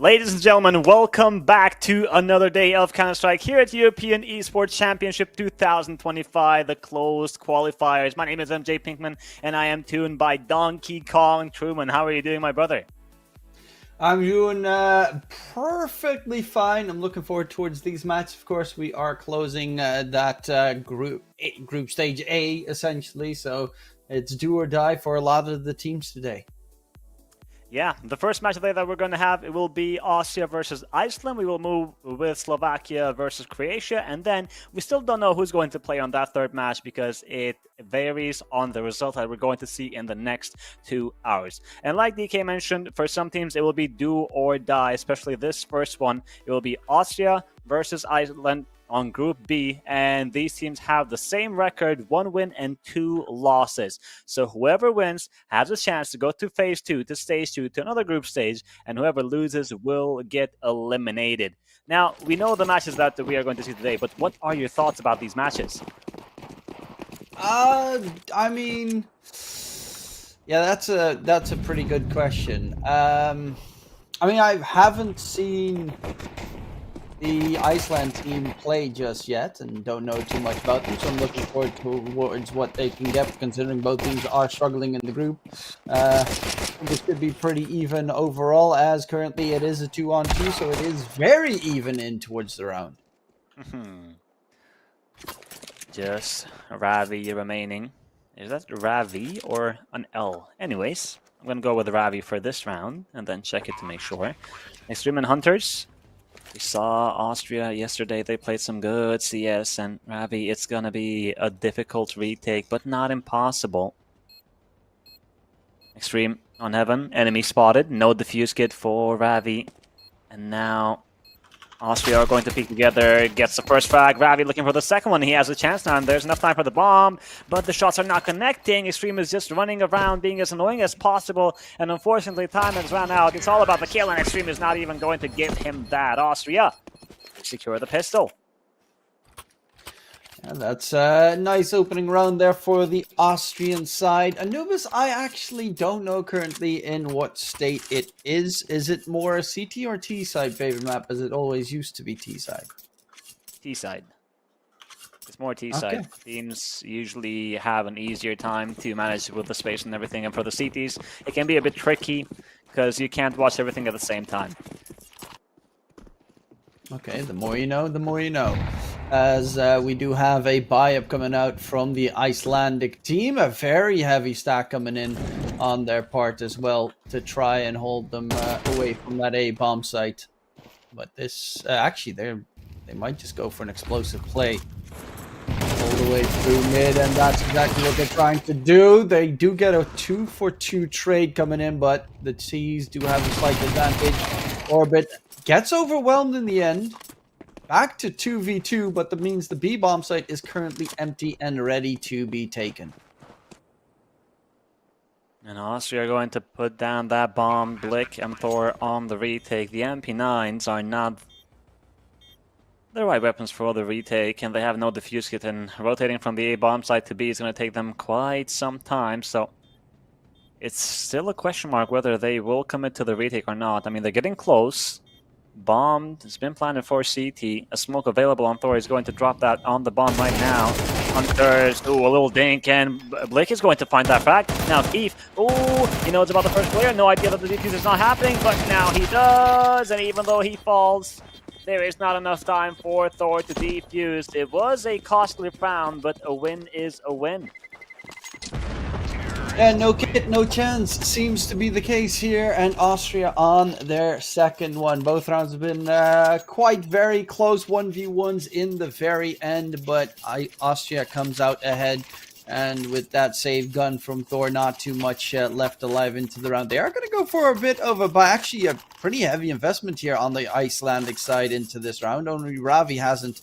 Ladies and gentlemen, welcome back to another day of Counter-Strike here at European Esports Championship 2025, the closed qualifiers. My name is MJ Pinkman, and I am tuned by Donkey Kong Truman. How are you doing, my brother? I'm doing perfectly fine. I'm looking forward towards these matches. Of course, we are closing that group stage A, essentially, so it's do or die for a lot of the teams today. Yeah, the first match today that we're going to have, it will be Austria versus Iceland. We will move with Slovakia versus Croatia, and then we still don't know who's going to play on that third match because it varies on the result that we're going to see in the next 2 hours. And like DK mentioned, for some teams, it will be do or die, especially this first one. It will be Austria versus Iceland on Group B, and these teams have the same record, 1 win and 2 losses. So whoever wins has a chance to go to Phase 2, to Stage 2, to another group stage, and whoever loses will get eliminated. Now, we know the matches that we are going to see today, but what are your thoughts about these matches? I mean, yeah, that's a pretty good question. I mean, I haven't seen the Iceland team play just yet and don't know too much about them, so I'm looking forward towards what they can get, considering both teams are struggling in the group. This could be pretty even overall, as currently it is a 2-on-2, so it is very even in towards the round. Just Ravi remaining. Is that Ravi or an L? Anyways, I'm going to go with Ravi for this round and then check it to make sure. Extreme and Hunters. We saw Austria yesterday. They played some good CS, and Ravi, it's going to be a difficult retake, but not impossible. Extreme on Heaven. Enemy spotted. No defuse kit for Ravi. And now Austria are going to peek together. Gets the first frag. Ravi looking for the second one. He has a chance now, and there's enough time for the bomb, but the shots are not connecting. Extreme is just running around, being as annoying as possible, and unfortunately, time has run out. It's all about the kill, and Extreme is not even going to give him that. Austria secure the pistol. And that's a nice opening round there for the Austrian side. Anubis, I actually don't know currently in what state it is. Is it more a CT or T side favorite map, as it always used to be T side? T side. It's more T side. Okay. Teams usually have an easier time to manage with the space and everything, and for the CTs, it can be a bit tricky because you can't watch everything at the same time. Okay, the more you know, the more you know. As we do have a buy-up coming out from the Icelandic team. A very heavy stack coming in on their part as well to try and hold them away from that A bomb site. But this, actually, they might just go for an explosive play all the way through mid, and that's exactly what they're trying to do. They do get a 2-for-2 trade coming in, but the T's do have a slight advantage. Orbit gets overwhelmed in the end. Back to 2v2, but that means the B bomb site is currently empty and ready to be taken. And Austria are going to put down that bomb. Blick and Thor on the retake. The MP9s are not the right weapons for the retake, and they have no defuse kit, and rotating from the A bomb site to B is going to take them quite some time, so it's still a question mark whether they will commit to the retake or not. I mean, they're getting close. Bomb has been planted for CT. A smoke available on Thor is going to drop that on the bomb right now. Hunters, ooh, a little dink, and Blake is going to find that frag. Now Iesf, ooh, he knows about the first player. No idea that the defuse is not happening, but now he does. And even though he falls, there is not enough time for Thor to defuse. It was a costly round, but a win is a win. Yeah, no kit, no chance seems to be the case here, and Austria on their second one. Both rounds have been quite very close 1v1s in the very end, but Austria comes out ahead, and with that save gun from Thor, not too much left alive into the round. They are going to go for a bit of actually a pretty heavy investment here on the Icelandic side into this round. Only Ravi hasn't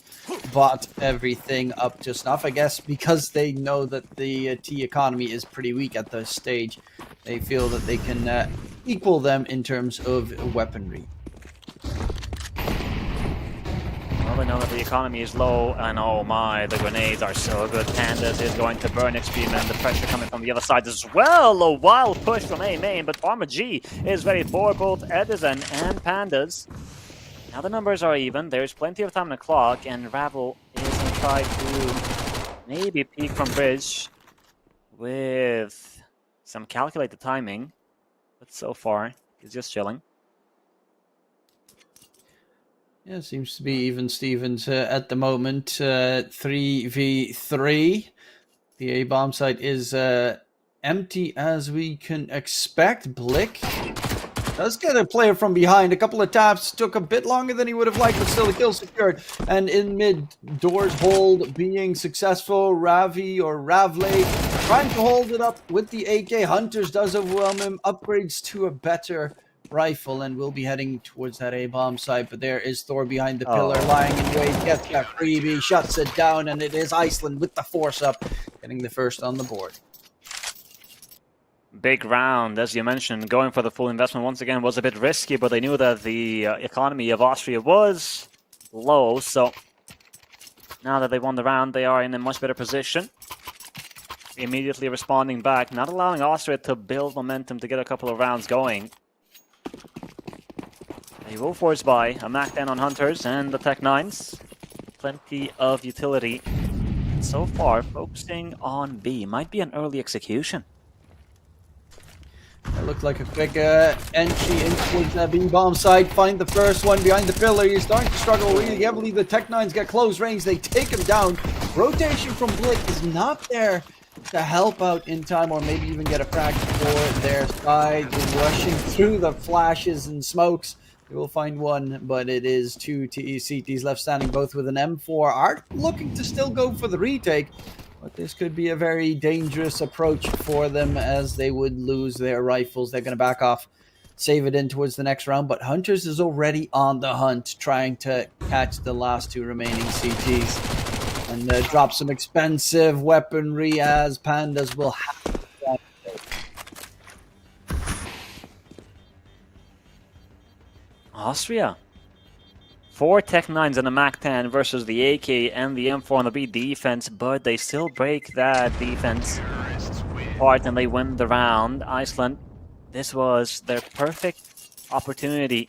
bought everything up to snuff, I guess, because they know that the T economy is pretty weak at this stage. They feel that they can equal them in terms of weaponry. Well, they know that the economy is low, and oh my, the grenades are so good. Pandas is going to burn Extreme, and the pressure coming from the other side as well. A wild push from A main, but Farmer G is ready for both Edison and Pandas. Now the numbers are even. There's plenty of time on the clock, and Ravel is going to try to maybe peek from bridge with some calculated timing. But so far, he's just chilling. Yeah, seems to be even Stevens at the moment. 3v3. The A-bomb site is empty as we can expect. Blick does get a player from behind. A couple of taps. Took a bit longer than he would have liked, but still a kill secured. And in mid, doors hold being successful. Ravi or Ravle trying to hold it up with the AK. Hunters does overwhelm him. Upgrades to a better rifle, and we'll be heading towards that A-bomb site, but there is Thor behind the pillar, lying in wait, gets that freebie, shuts it down, and it is Iceland with the force up, getting the first on the board. Big round, as you mentioned. Going for the full investment once again was a bit risky, but they knew that the economy of Austria was low, so now that they won the round, they are in a much better position. Immediately responding back, not allowing Austria to build momentum to get a couple of rounds going. They will force by a Mac 10 on Hunters and the Tech 9s. Plenty of utility. And so far, focusing on B. Might be an early execution. It looked like a quick entry in towards that B-bomb site. Find the first one behind the pillar. He's starting to struggle really heavily. The Tech 9s get close range. They take him down. Rotation from Blick is not there to help out in time, or maybe even get a frag for their side. Rushing through the flashes and smokes. We will find one, but it is two CTs left standing, both with an M4. Are looking to still go for the retake, but this could be a very dangerous approach for them, as they would lose their rifles. They're going to back off, save it in towards the next round, but Hunters is already on the hunt, trying to catch the last two remaining CTs. And drop some expensive weaponry, as Pandas will have that. Austria. 4 Tech 9s and a Mac 10 versus the AK and the M4 on the B defense, but they still break that defense part and they win the round. Iceland, this was their perfect opportunity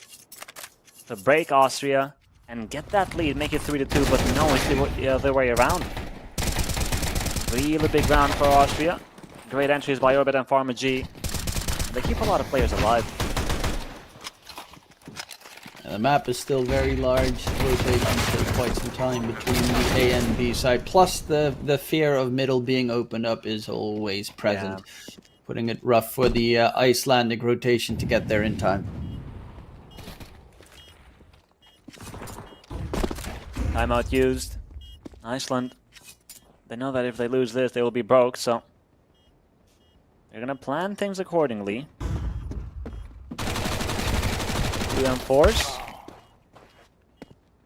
to break Austria and get that lead, make it 3-2, but no, it's the other way around. Really big round for Austria. Great entries by Orbit and Pharma G. They keep a lot of players alive. The map is still very large. Rotation still quite some time between the A and B side. Plus the fear of middle being opened up is always present. Yeah. Putting it rough for the Icelandic rotation to get there in time. Timeout used. Iceland, they know that if they lose this, they will be broke, so they're gonna plan things accordingly. 2 M4s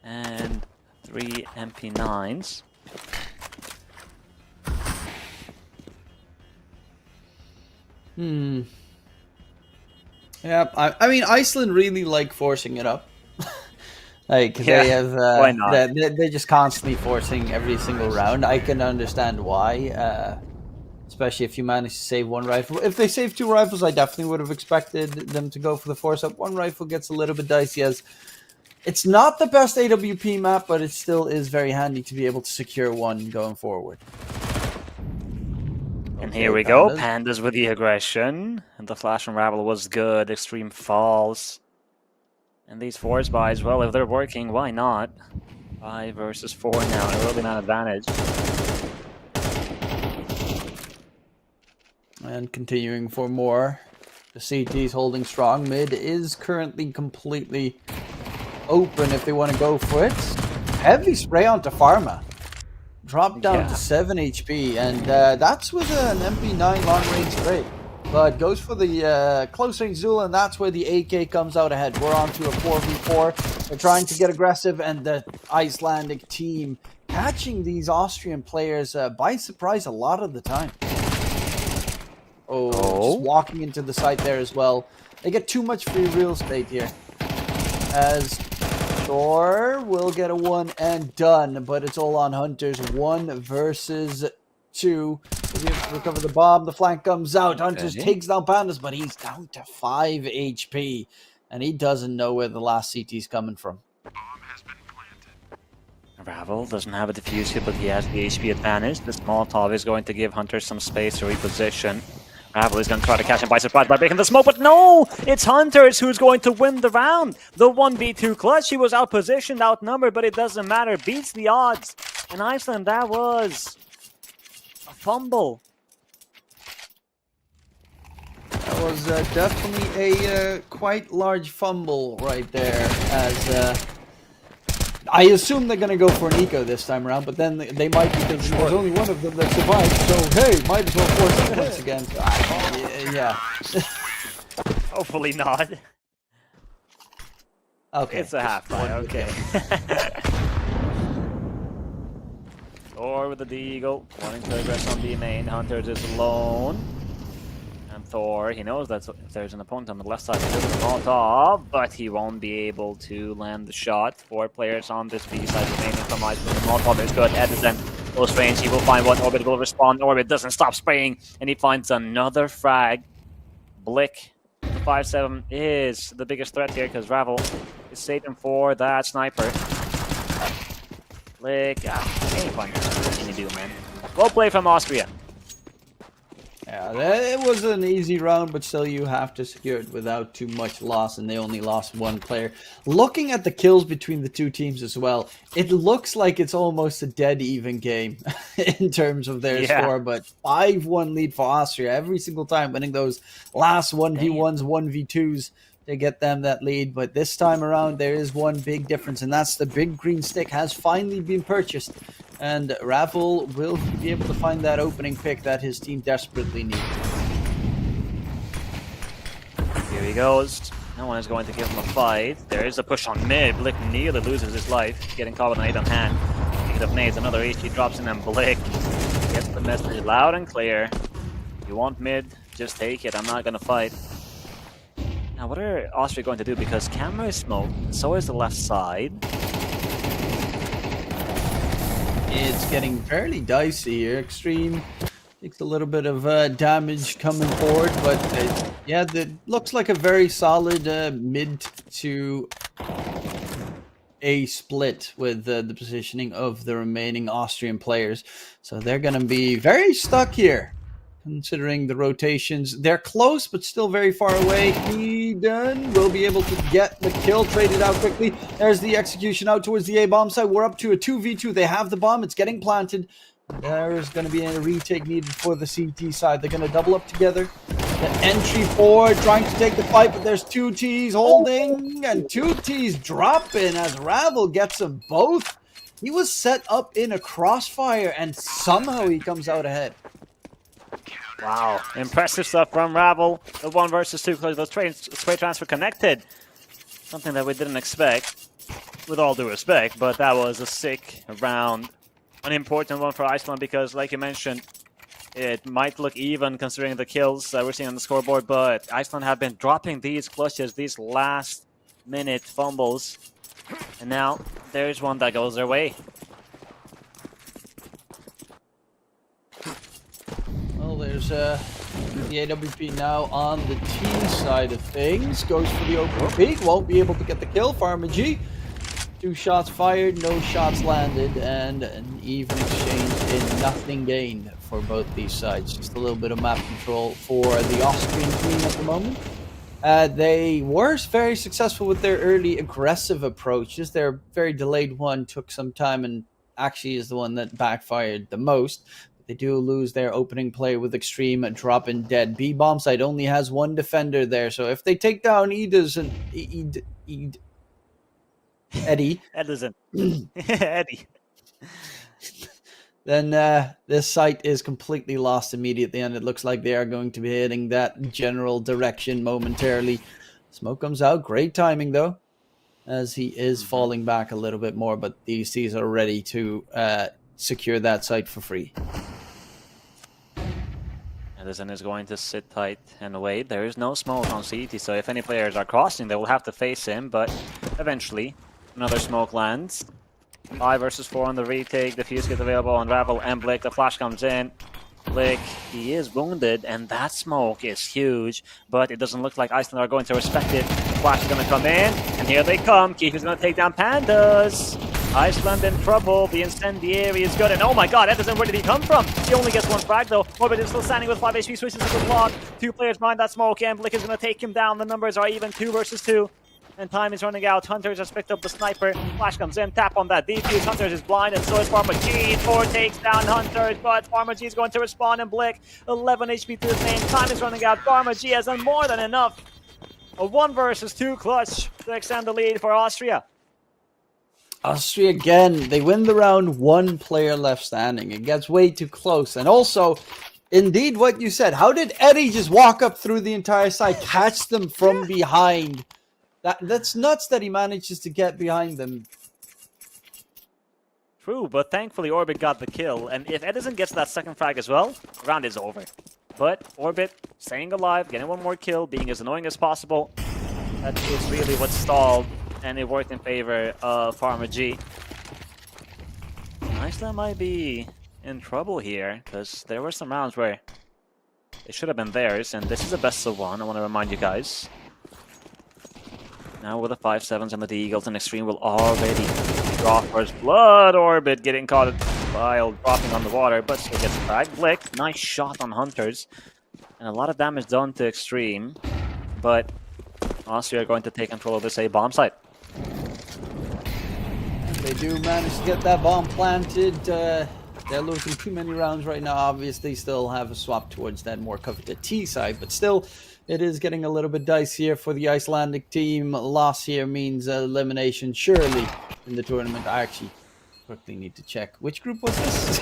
and 3 MP9s. Yeah, I mean, Iceland really like forcing it up. Like, yeah, they have, why not? They're just constantly forcing every single round. I can understand why, especially if you manage to save one rifle. If they save 2 rifles, I definitely would have expected them to go for the force up. 1 rifle gets a little bit dicey, as it's not the best AWP map, but it still is very handy to be able to secure one going forward. And here we go, Pandas with the aggression. And the flash from Ravel was good. Extreme falls. And these force buys, well, if they're working, why not? 5 versus 4 now, an early man advantage. And continuing for more. The CT's holding strong. Mid is currently completely open if they want to go for it. Heavy spray onto Pharma. Drop down to 7 HP, and that's with an MP9 long-range spray. But goes for the close-range Zula, and that's where the AK comes out ahead. We're on to a 4v4. They're trying to get aggressive, and the Icelandic team catching these Austrian players by surprise a lot of the time. Just walking into the site there as well. They get too much free real estate here, as Thor will get a one and done, but it's all on Hunters. 1 versus 2. He'll be able to recover the bomb. The flank comes out. Hunters takes down Pandas, but he's down to 5 HP. And he doesn't know where the last CT's coming from. Ravel doesn't have a defuse kit, but he has the HP advantage. This Molotov is going to give Hunters some space to reposition. Ravel is going to try to catch him by surprise by breaking the smoke, but no! It's Hunters who's going to win the round! The 1v2 clutch, he was outpositioned, outnumbered, but it doesn't matter. Beats the odds. And Iceland, that was a fumble. That was definitely a quite large fumble right there, as I assume they're going to go for an eco this time around, but then they might be thinking there's only one of them that survived, so hey, might as well force it once again. Yeah. Hopefully not. Okay. It's a half-fight, okay. Thor with the Deagle, wanting to aggress on B main. Hunters is alone. And Thor, he knows that if there's an opponent on the left side, he'll Molotov, but he won't be able to land the shot. 4 players on this B side remaining from Iceland. The Molotov is good. Edison, close range. He will find one. Orbit will respond. Orbit doesn't stop spraying, and he finds another frag. Blick, 5-7 is the biggest threat here because Ravel is saving for that sniper. Blick, any fun. What can you do, man? Well played from Austria. Yeah, it was an easy round, but still you have to secure it without too much loss, and they only lost 1 player. Looking at the kills between the 2 teams as well, it looks like it's almost a dead even game in terms of their score, but 5-1 lead for Austria every single time, winning those last 1v1s, 1v2s to get them that lead. But this time around, there is one big difference, and that's the big green stick has finally been purchased. And Ravel will be able to find that opening pick that his team desperately needs. Here he goes. No one is going to give him a fight. There is a push on mid. Blick nearly loses his life. Getting caught with an 8 on hand. Picking up nades. Another HP drops in, and Blick gets the message loud and clear. You want mid? Just take it. I'm not going to fight. Now, what are Austria going to do? Because camera is smoked. So is the left side. It's getting fairly dicey here. Extreme takes a little bit of damage coming forward, but yeah, that looks like a very solid mid to A split with the positioning of the remaining Austrian players. So they're going to be very stuck here, considering the rotations. They're close, but still very far away. Eden will be able to get the kill, traded out quickly. There's the execution out towards the A-bomb side. We're up to a 2v2. They have the bomb. It's getting planted. There is going to be a retake needed for the CT side. They're going to double up together. The entry forward, trying to take the fight, but there's 2 Ts holding, and 2 Ts dropping as Ravel gets them both. He was set up in a crossfire, and somehow he comes out ahead. Wow, impressive stuff from Ravel. The 1 versus 2 close, the spray transfer connected. Something that we didn't expect, with all due respect, but that was a sick round. An important one for Iceland because, like you mentioned, it might look even considering the kills that we're seeing on the scoreboard, but Iceland have been dropping these clutches, these last-minute fumbles, and now there's one that goes their way. Well, there's the AWP now on the team side of things. Goes for the open peak. Won't be able to get the kill. Pharma-G. 2 shots fired, no shots landed, and an even exchange in nothing gained for both these sides. Just a little bit of map control for the Austrian team at the moment. They were very successful with their early aggressive approaches. Their very delayed one took some time and actually is the one that backfired the most. They do lose their opening play with Extreme dropping dead. B-bomb side only has 1 defender there, so if they take down Eddie. Edison. Eddie. Then this site is completely lost immediately, and it looks like they are going to be hitting that general direction momentarily. Smoke comes out. Great timing, though, as he is falling back a little bit more, but the DCs are ready to secure that site for free. Edison is going to sit tight and wait. There is no smoke on CT, so if any players are crossing, they will have to face him, but eventually Another smoke lands. 5 versus 4 on the retake. The fuse gets available on Ravel and Blick. The flash comes in. Blick, he is wounded, and that smoke is huge, but it doesn't look like Iceland are going to respect it. The flash is going to come in, and here they come. Keith is going to take down Pandas. Iceland in trouble. The incendiary is good, and oh my god, Edison, where did he come from? He only gets 1 frag though. Orbit is still standing with 5 HP, switches to the block. 2 players behind that smoke, and Blick is going to take him down. The numbers are even, 2 versus 2. And time is running out. Hunters has picked up the sniper. Flash comes in, tap on that defuse. Hunters is blind, and so is Pharma G. 4 takes down Hunters, but Pharma G is going to respawn and Blick. 11 HP to his name. Time is running out. Pharma G has done more than enough. A 1 versus 2 clutch to extend the lead for Austria. Austria again, they win the round, 1 player left standing. It gets way too close. And also, indeed what you said, how did Eddie just walk up through the entire side, catch them from behind? That's nuts that he manages to get behind them. True, but thankfully Orbit got the kill, and if Edison gets that second frag as well, the round is over. But Orbit staying alive, getting 1 more kill, being as annoying as possible, that is really what stalled, and it worked in favor of Pharma G. Iceland might be in trouble here, because there were some rounds where it should have been theirs, and this is a best of 1, I want to remind you guys. Now with the 5-7s and the D-Eagles, and Extreme will already draw first blood. Orbit getting caught while dropping on the water, but still gets fragged. Blick, nice shot on Hunters. And a lot of damage done to Extreme. But Austria are going to take control of this A bomb site. They do manage to get that bomb planted. They're losing too many rounds right now. Obviously, still have a swap towards that more coveted T side, but still, it is getting a little bit dicey here for the Icelandic team. Loss here means elimination, surely, in the tournament. I actually quickly need to check. Which group was this?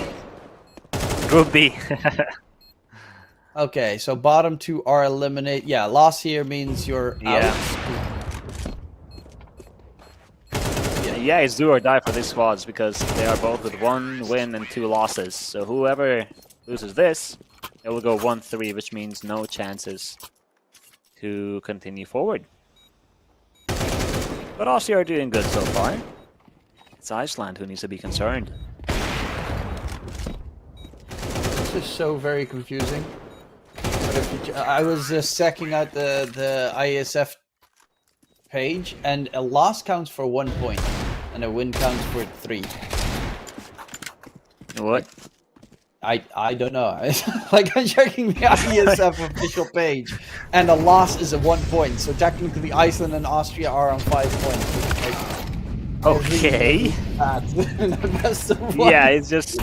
Group B. Okay, so bottom 2 are eliminated. Yeah, loss here means you're out. Yeah, it's do or die for these squads because they are both with 1 win and 2 losses. So whoever loses this, it will go 1-3, which means no chances to continue forward. But Austria are doing good so far. It's Iceland who needs to be concerned. This is so very confusing. But if you, I was just checking out the Iesf page, and a loss counts for 1 point, and a win counts for 3. What? I don't know. Like, I'm checking the Iesf official page, and a loss is a 1 point. So technically, Iceland and Austria are on 5 points. Like, okay. Yeah, it's just.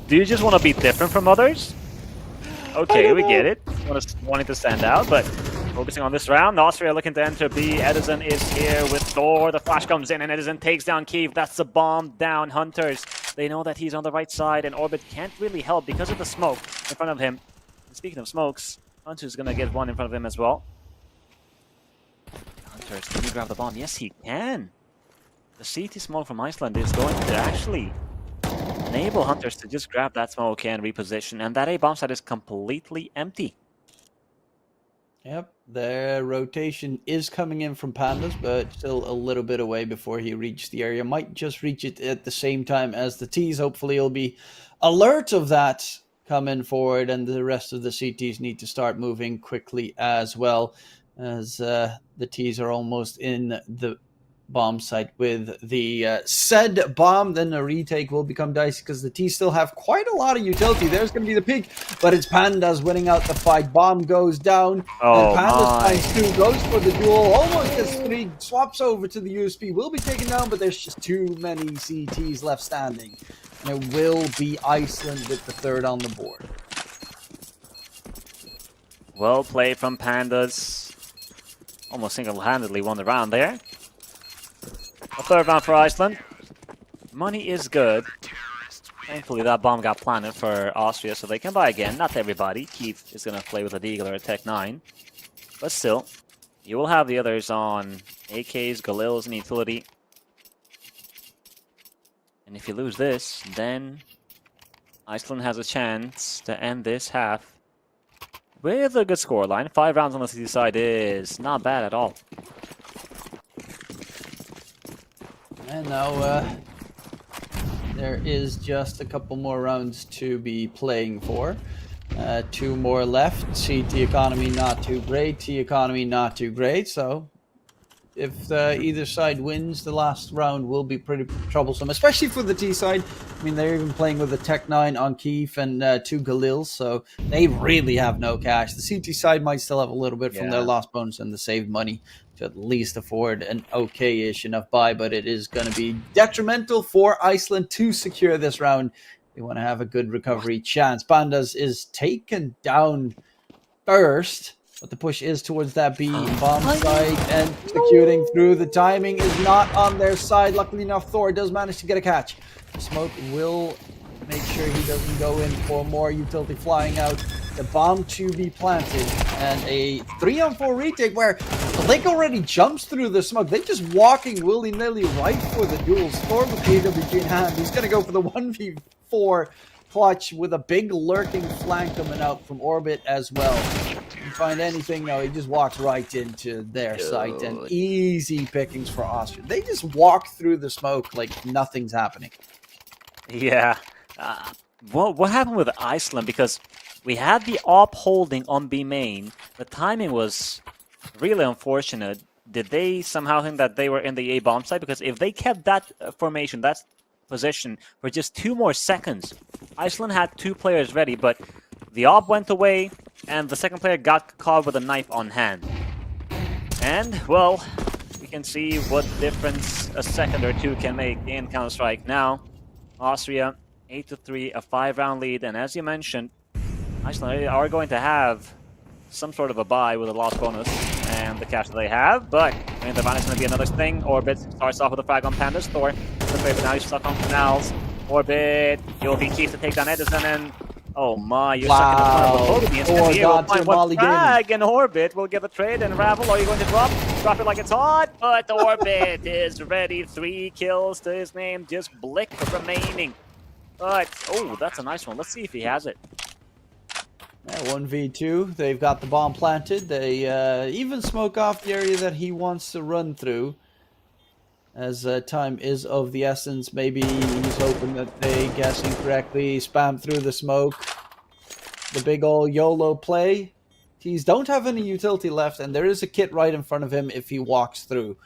Do you just want to be different from others? Okay, we get it. Wanting to stand out, but focusing on this round, Austria looking to enter B. Edison is here with Thor. The flash comes in, and Edison takes down Kiev. That's the bomb down Hunters. They know that he's on the right side, and Orbit can't really help because of the smoke in front of him. And speaking of smokes, Hunters is going to get 1 in front of him as well. Hunters, can he grab the bomb? Yes, he can. The CT smoke from Iceland is going to actually enable Hunters to just grab that smoke and reposition, and that A bomb site is completely empty. Yep, their rotation is coming in from Pandas, but still a little bit away before he reaches the area. Might just reach it at the same time as the Ts. Hopefully he'll be alert of that coming forward, and the rest of the CTs need to start moving quickly as well, as the Ts are almost in the bomb site with the said bomb. Then a retake will become dicey because the T still have quite a lot of utility. There's going to be the peak, but it's Pandas winning out the fight. Bomb goes down, and Pandas finds 2, goes for the duel, almost gets 3, swaps over to the USP, will be taken down, but there's just too many CTs left standing, and it will be Iceland with the 3rd on the board. Well played from Pandas. Almost single-handedly won the round there. A 3rd round for Iceland. Money is good. Thankfully, that bomb got planted for Austria, so they can buy again. Not everybody. Keith is going to play with a Deagle or a Tech 9. But still, you will have the others on AKs, Galils, and utility. And if you lose this, then Iceland has a chance to end this half with a good scoreline. 5 rounds on the CT side is not bad at all. And now there is just a couple more rounds to be playing for. 2 more left. CT economy not too great. T economy not too great. So if either side wins, the last round will be pretty troublesome, especially for the T side. I mean, they're even playing with a Tech 9 on Kiev and 2 Galils, so they really have no cash. The CT side might still have a little bit from their lost bonus and the saved money to at least afford an okay-ish enough buy, but it is going to be detrimental for Iceland to secure this round. They want to have a good recovery chance. Pandas is taken down first. But the push is towards that B bomb side and executing through. The timing is not on their side. Luckily enough, Thor does manage to get a catch. Smoke will make sure he doesn't go in for more utility flying out. The bomb to be planted and a 3-on-4 retake where Blake already jumps through the smoke. They're just walking willy-nilly right for the duels. Thor with the AWG in hand. He's going to go for the 1v4 clutch with a big lurking flank coming out from orbit as well. Find anything, no, he just walks right into their site, and easy pickings for Austria. They just walk through the smoke like nothing's happening. Yeah. What happened with Iceland? Because we had the op holding on B main. The timing was really unfortunate. Did they somehow think that they were in the A bomb site? Because if they kept that formation, that position, for just 2 more seconds, Iceland had 2 players ready, but the op went away, and the second player got caught with a knife on hand. And, well, we can see what difference a second or 2 can make in Counter-Strike. Now, Austria, 8-3, a 5-round lead, and as you mentioned, Iceland are going to have some sort of a buy with a lost bonus and the cash that they have, but I mean, the ban is going to be another thing. Orbit starts off with a frag on Pandas. Thor, but now he's stuck on Canals. Orbit, he'll be keeps to take down Edison, and oh my, you're stuck in the front of the both of the Thor got find one frag, and Orbit will get the trade, and Ravel, are you going to drop it like it's hot? But Orbit is ready, 3 kills to his name, just Blick remaining. But, oh, that's a nice one. Let's see if he has it. Yeah, 1v2, they've got the bomb planted. They even smoke off the area that he wants to run through. As time is of the essence, maybe he's hoping that they guess incorrectly, spam through the smoke. The big ol' YOLO play. Tees don't have any utility left, and there is a kit right in front of him if he walks through.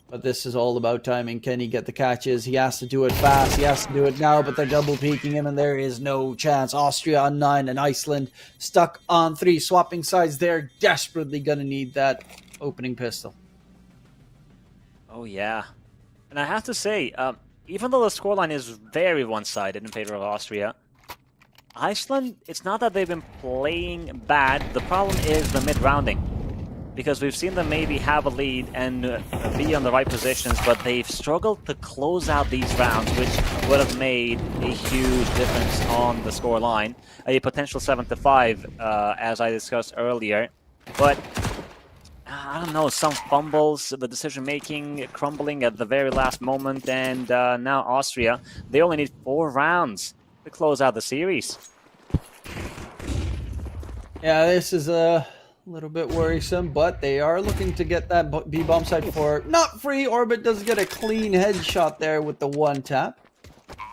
But this is all about timing. Can he get the catches? He has to do it fast. He has to do it now, but they're double peeking him, and there is no chance. Austria on 9 and Iceland stuck on 3. Swapping sides, they're desperately going to need that opening pistol. Oh, yeah. And I have to say, even though the scoreline is very one-sided in favor of Austria, Iceland, it's not that they've been playing bad. The problem is the mid-rounding. Because we've seen them maybe have a lead and be on the right positions, but they've struggled to close out these rounds, which would have made a huge difference on the scoreline. A potential 7-5, as I discussed earlier. But I don't know, some fumbles, the decision-making crumbling at the very last moment, and now Austria, they only need 4 rounds to close out the series. Yeah, this is a little bit worrisome, but they are looking to get that B-bomb site for not free. Orbit does get a clean headshot there with the 1 tap.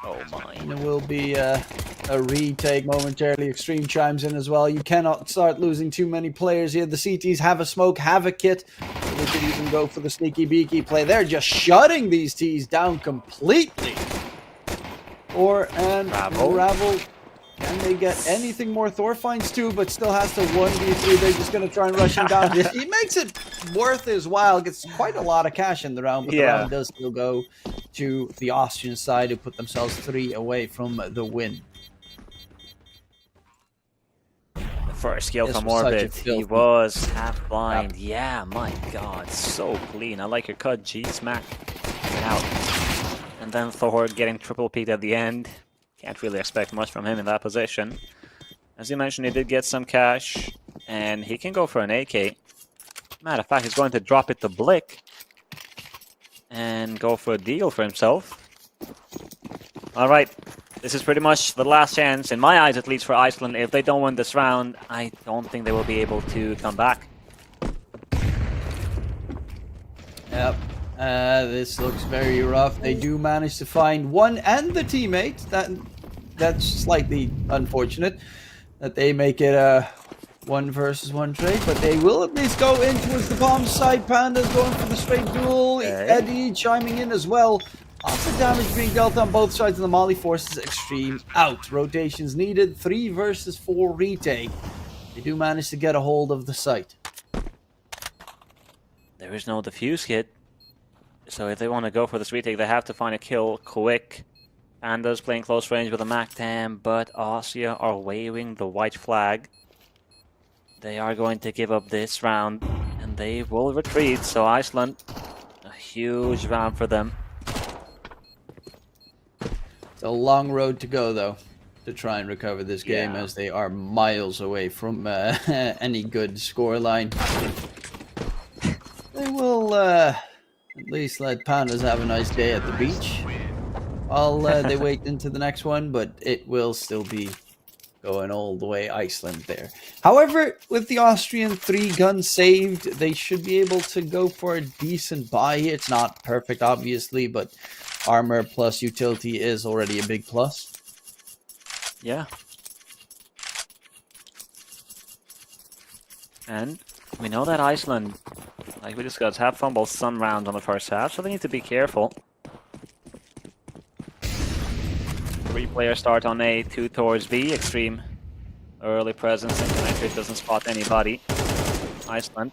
Oh my. And it will be a retake momentarily. Extreme chimes in as well. You cannot start losing too many players here. The CTs have a smoke, have a kit. So they could even go for the sneaky beaky play. They're just shutting these Ts down completely. Ravel. Can they get anything more? Thor finds 2, but still has to 1v3. They're just going to try and rush him down. He makes it worth his while. Gets quite a lot of cash in the round, but the round does still go to the Austrian side, who put themselves 3 away from the win. The first kill from Orbit. He was half blind. Yep. Yeah, my god. So clean. I like your cut, G. Smack. Get out. And then Thor getting triple peaked at the end. Can't really expect much from him in that position. As you mentioned, he did get some cash, and he can go for an AK. Matter of fact, he's going to drop it to Blick and go for a deal for himself. Alright, this is pretty much the last chance, in my eyes at least, for Iceland. If they don't win this round, I don't think they will be able to come back. Yep. This looks very rough. They do manage to find one and the teammate. That's slightly unfortunate that they make it a 1-versus-1 trade, but they will at least go in towards the bomb side. Panda's going for the straight duel. Okay. Eddie chiming in as well. Lots of damage being dealt on both sides, and the Molly forces Extreme out. Rotations needed. 3-versus-4 retake. They do manage to get a hold of the site. There is no defuse kit. So if they want to go for this retake, they have to find a kill quick. Panda's playing close range with a MAC-10, but Austria are waving the white flag. They are going to give up this round, and they will retreat. So Iceland, a huge round for them. It's a long road to go, though, to try and recover this game, Yeah. as they are miles away from any good scoreline. They will at least let Pandas have a nice day at the beach while they wait into the next one, but it will still be going all the way Iceland there. However, with the Austrian 3-gun saved, they should be able to go for a decent buy. It's not perfect, obviously, but armor plus utility is already a big plus. Yeah. And we know that Iceland, like we discussed, have fumbled some rounds on the first half, so they need to be careful. 3 players start on A, 2 towards B. Extreme early presence and connector doesn't spot anybody. Iceland,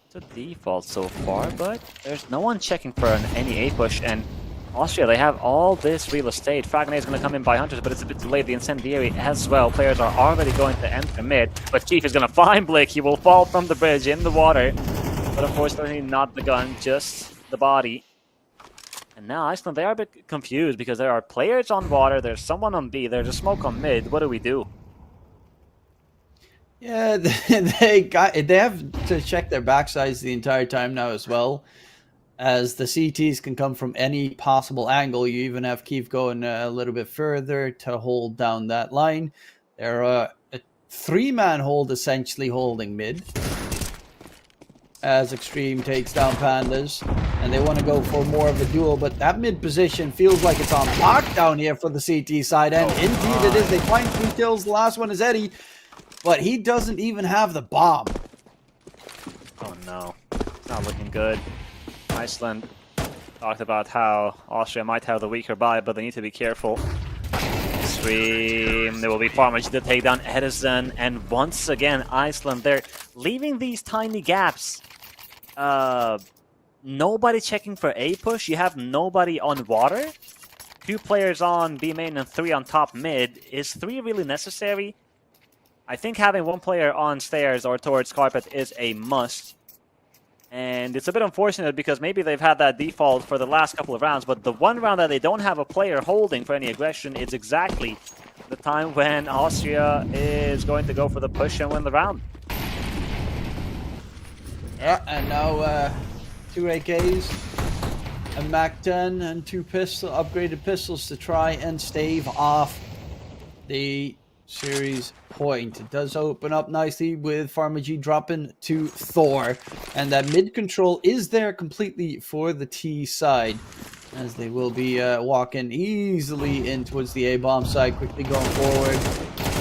it's a default so far, but there's no one checking for any A push, and Austria, they have all this real estate. Fragnet is going to come in by Hunters, but it's a bit delayed. The Incendiary as well. Players are already going to enter mid, but Chief is going to find Blick. He will fall from the bridge in the water, but unfortunately not the gun, just the body. And now Iceland, they are a bit confused because there are players on water, there's someone on B, there's a smoke on mid. What do we do? Yeah, they have to check their backsides the entire time now as well, as the CTs can come from any possible angle. You even have Keith going a little bit further to hold down that line. They're a 3-man hold, essentially holding mid, as Extreme takes down Pandas, and they want to go for more of a duel, but that mid position feels like it's on lockdown here for the CT side, and indeed it is. They find 3 kills. The last one is Eddie, but he doesn't even have the bomb. Oh no, it's not looking good. Iceland talked about how Austria might have the weaker buy, but they need to be careful. Extreme, there will be far much to take down Edison, and once again, Iceland, they're leaving these tiny gaps. Nobody checking for A push, you have nobody on water. 2 players on B main and 3 on top mid. Is 3 really necessary? I think having 1 player on stairs or towards carpet is a must. And it's a bit unfortunate because maybe they've had that default for the last couple of rounds, but the one round that they don't have a player holding for any aggression is exactly the time when Austria is going to go for the push and win the round. Yeah, and now 2 AKs, a MAC-10, and 2 upgraded pistols to try and stave off the series point. It does open up nicely with Pharma-G dropping to Thor, and that mid control is there completely for the T side, as they will be walking easily in towards the A-bomb side, quickly going forward.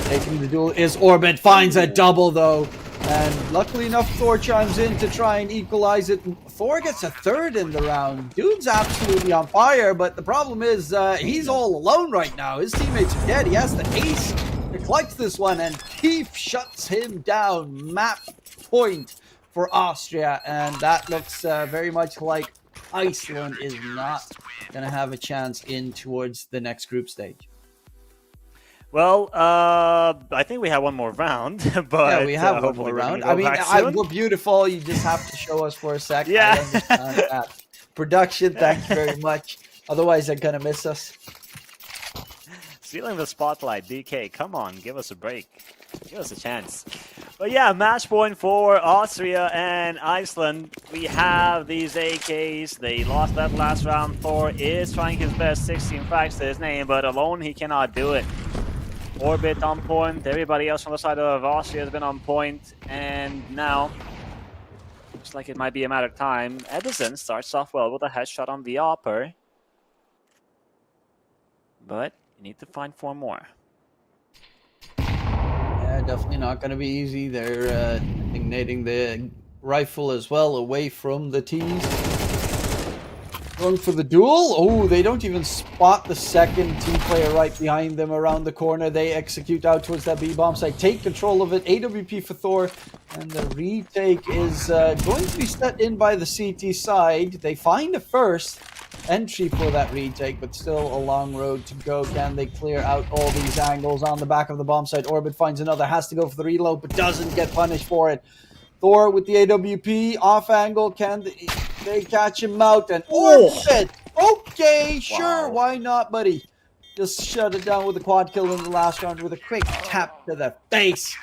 Taking the duel is Orbit, finds a double though, and luckily enough Thor chimes in to try and equalize it. Thor gets a 3rd in the round. Dude's absolutely on fire, but the problem is he's all alone right now. His teammates are dead. He has the ace to clutch this one, and Keith shuts him down. Map point for Austria, and that looks very much like Iceland is not going to have a chance in towards the next group stage. Well, I think we have one more round, but yeah, we have one hopefully more we're round. gonna go back soon. We're beautiful. You just have to show us for a sec. Yeah. I understand that. Production, thank you very much. Otherwise, they're going to miss us. Stealing the spotlight, DK, come on, give us a break. Give us a chance. But yeah, match point for Austria and Iceland. We have these AKs. They lost that last round. Thor is trying his best, 16 frags to his name, but alone he cannot do it. Orbit on point. Everybody else from the side of Austria has been on point. And now Looks like it might be a matter of time. Edison starts off well with a headshot on the upper. But you need to find 4 more. Yeah, definitely not going to be easy. They're designating the rifle as well away from the tees. Going for the duel. Oh, they don't even spot the second team player right behind them around the corner. They execute out towards that B bomb site, take control of it. AWP for Thor, and the retake is going to be set in by the CT side. They find a first entry for that retake, but still a long road to go. Can they clear out all these angles on the back of the bomb site? Orbit finds another, has to go for the reload, but doesn't get punished for it. Thor with the AWP, off angle, can they catch him out? And Orbit! Okay, sure, why not, buddy? Just shut it down with a quad kill in the last round with a quick tap to the face.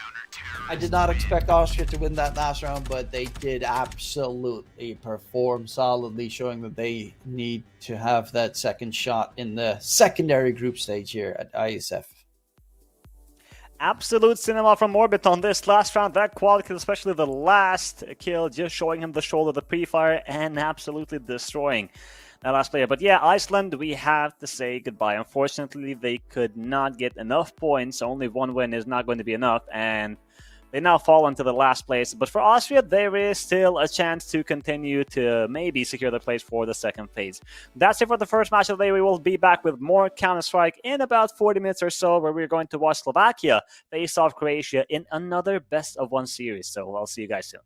I did not expect Austria to win that last round, but they did absolutely perform solidly, showing that they need to have that second shot in the secondary group stage here at Iesf. Absolute cinema from Orbit on this last round. That quad kill, especially the last kill, just showing him the shoulder, the pre-fire, and absolutely destroying that last player. But yeah, Iceland, we have to say goodbye. Unfortunately, they could not get enough points. Only 1 win is not going to be enough, and they now fall into the last place. But for Austria, there is still a chance to continue to maybe secure the place for the second phase. That's it for the first match of the day. We will be back with more Counter-Strike in about 40 minutes or so, where we're going to watch Slovakia face off Croatia in another best-of-1 series. So I'll see you guys soon.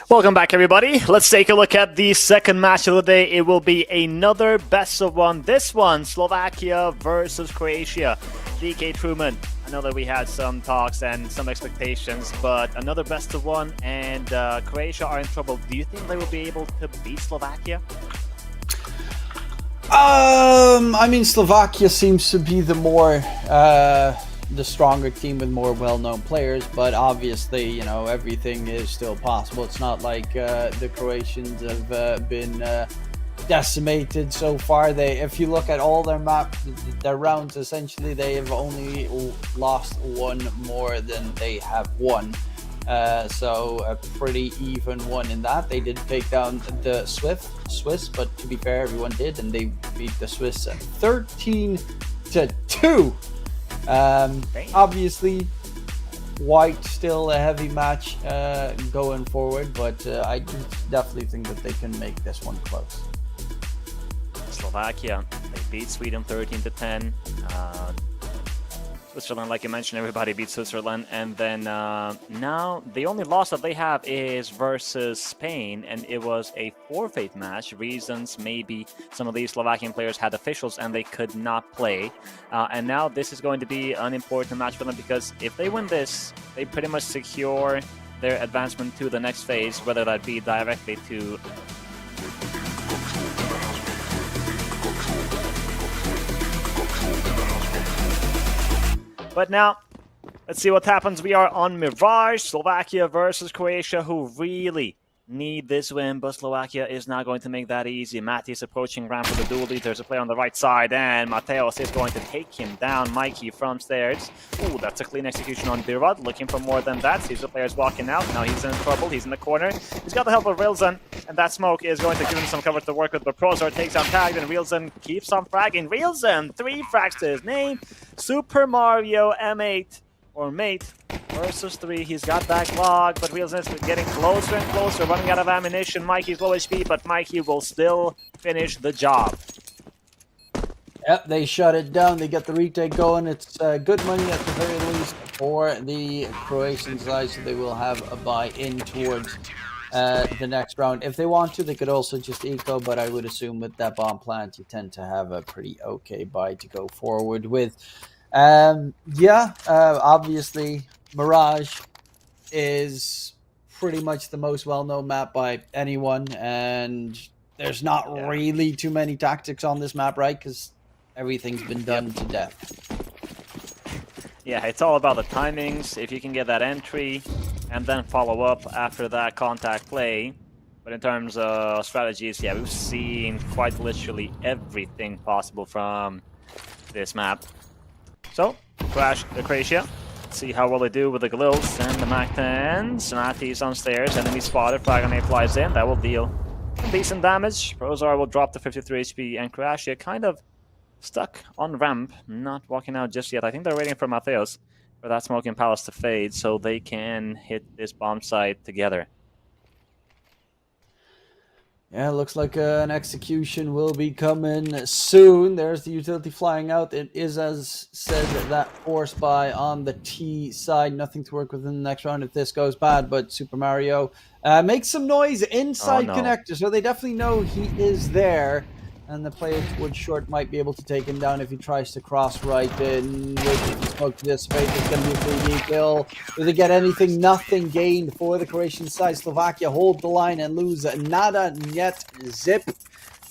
Welcome back, everybody. Let's take a look at the second match of the day. It will be another best of one. This one, Slovakia versus Croatia. DK Truman, I know that we had some talks and some expectations, but another best of one, and Croatia are in trouble. Do you think they will be able to beat Slovakia? I mean, Slovakia seems to be the more the stronger team with more well-known players, but obviously, you know, everything is still possible. It's not like the Croatians have been decimated so far. If you look at all their rounds, essentially they have only lost one more than they have won. So a pretty even one in that. They did take down the Swiss, but to be fair, everyone did, and they beat the Swiss 13-2. Obviously, white still a heavy match going forward, but I do definitely think that they can make this one close. Slovakia, they beat Sweden 13-10. Switzerland, like you mentioned, everybody beat Switzerland, and then now the only loss that they have is versus Spain, and it was a forfeit match. Reasons, maybe some of these Slovakian players had officials and they could not play, and now this is going to be an important match for them, because if they win this, they pretty much secure their advancement to the next phase, whether that be directly to But now, let's see what happens. We are on Mirage, Slovakia versus Croatia, who really need this win, but Slovakia is not going to make that easy. Matti is approaching ramp for the dual lead. There's a player on the right side, and Mateos is going to take him down. Mikey from stairs. Ooh, that's a clean execution on Birad, looking for more than that. Sees the players walking out. Now he's in trouble. He's in the corner. He's got the help of Rilzen, and that smoke is going to give him some cover to work with, but Prozor takes out Tagged, and Rilzen keeps on fragging. Rilzen, 3 frags to his name. Super Mario M8, or Mate, versus 3. He's got that log, but Rilzen is getting closer and closer, running out of ammunition. Mikey's low HP, but Mikey will still finish the job. Yep, they shut it down. They get the retake going. It's good money at the very least for the Croatian side, so they will have a buy-in towards the next round. If they want to, they could also just eco, but I would assume with that bomb plant, you tend to have a pretty okay buy to go forward with. Obviously, Mirage is pretty much the most well-known map by anyone, and there's not really too many tactics on this map, right? Because everything's been done to death. Yeah, it's all about the timings. If you can get that entry and then follow up after that contact play. But in terms of strategies, yeah, we've seen quite literally everything possible from this map. So, Croatia. Let's see how well they do with the Glils and the Mac-10s. Matti's on stairs, enemy spotted, flag grenade flies in. That will deal some decent damage. Prozor will drop to 53 HP, and Croatia kind of stuck on ramp, not walking out just yet. I think they're waiting for Mateos for that Smoking Palace to fade so they can hit this bomb site together. Yeah, looks like an execution will be coming soon. There's the utility flying out. It is, as said, that force buy on the T side. Nothing to work with in the next round if this goes bad, but Super Mario makes some noise inside connector, so they definitely know he is there. And the player towards short might be able to take him down if he tries to cross right in. Waiting for smoke to dissipate. It's going to be a 3D kill. Do they get anything? Nothing gained for the Croatian side. Slovakia hold the line and lose nada, net, zip.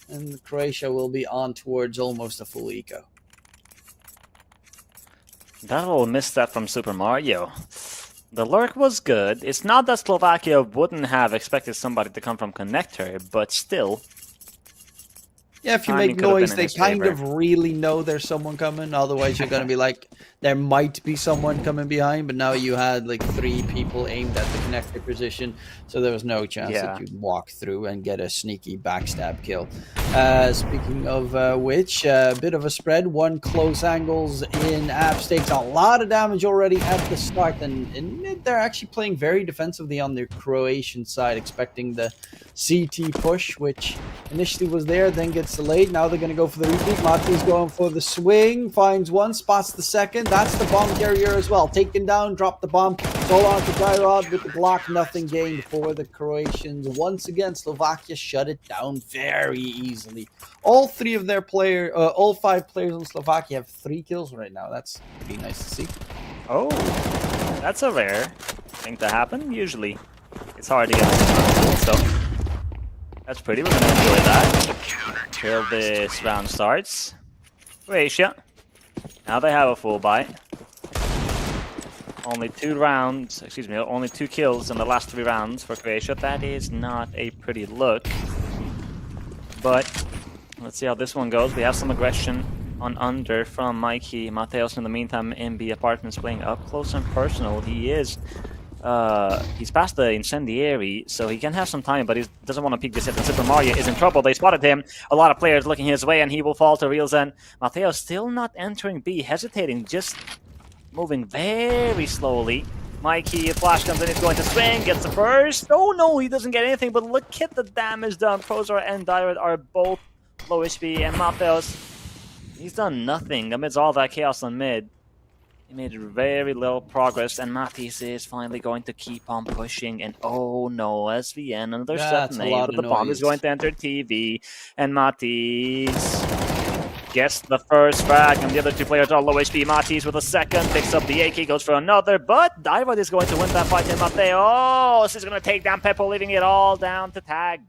And Croatia will be on towards almost a full eco. That will miss that from Super Mario. The lurk was good. It's not that Slovakia wouldn't have expected somebody to come from connector, but still. Yeah, if you make noise, they kind of really know there's someone coming. Otherwise, you're going to be like, there might be someone coming behind. But now you had like 3 people aimed at the connector position. So there was no chance that you'd walk through and get a sneaky backstab kill. Speaking of which, a bit of a spread. 1 close angles in App Stakes. A lot of damage already at the start. And they're actually playing very defensively on the Croatian side, expecting the CT push, which initially was there, then gets gets delayed. Now they're going to go for the repeat. Mati's going for the swing. Finds one, spots the second. That's the bomb carrier as well. Taken down, drop the bomb. Go on to Dyrod with the block. Nothing gained for the Croatians. Once again, Slovakia shut it down very easily. All 5 players in Slovakia have 3 kills right now. That's pretty nice to see. Oh, that's a rare thing to happen. Usually, it's hard to get so that's pretty. We're gonna enjoy that till this round starts. Croatia. Now they have a full buy. Only 2 rounds, excuse me, only 2 kills in the last 3 rounds for Croatia. That is not a pretty look. But let's see how this one goes. We have some aggression on under from Mikey. Mateos in the meantime in the apartments playing up close and personal. He is he's past the incendiary, so he can have some time, but he doesn't want to peek this hit. And Super Mario is in trouble. They spotted him. A lot of players looking his way, and he will fall to Reelzen. Mateos still not entering B, hesitating, just moving very slowly. Mikey, flash comes in, he's going to swing, gets the first. Oh no, he doesn't get anything, but look at the damage done. Prozor and Dyrod are both low HP, and Mateos, he's done nothing amidst all that chaos on mid. He made very little progress, and Matisse is finally going to keep on pushing. And oh no, SVN, another 7-8, but the bomb is going to enter TV. And Matisse gets the first frag, and the other 2 players are low HP. Matisse with a second, picks up the AK, goes for another, but Dyrod is going to win that fight, and Mateos is going to take down Peppo, leaving it all down to Tag.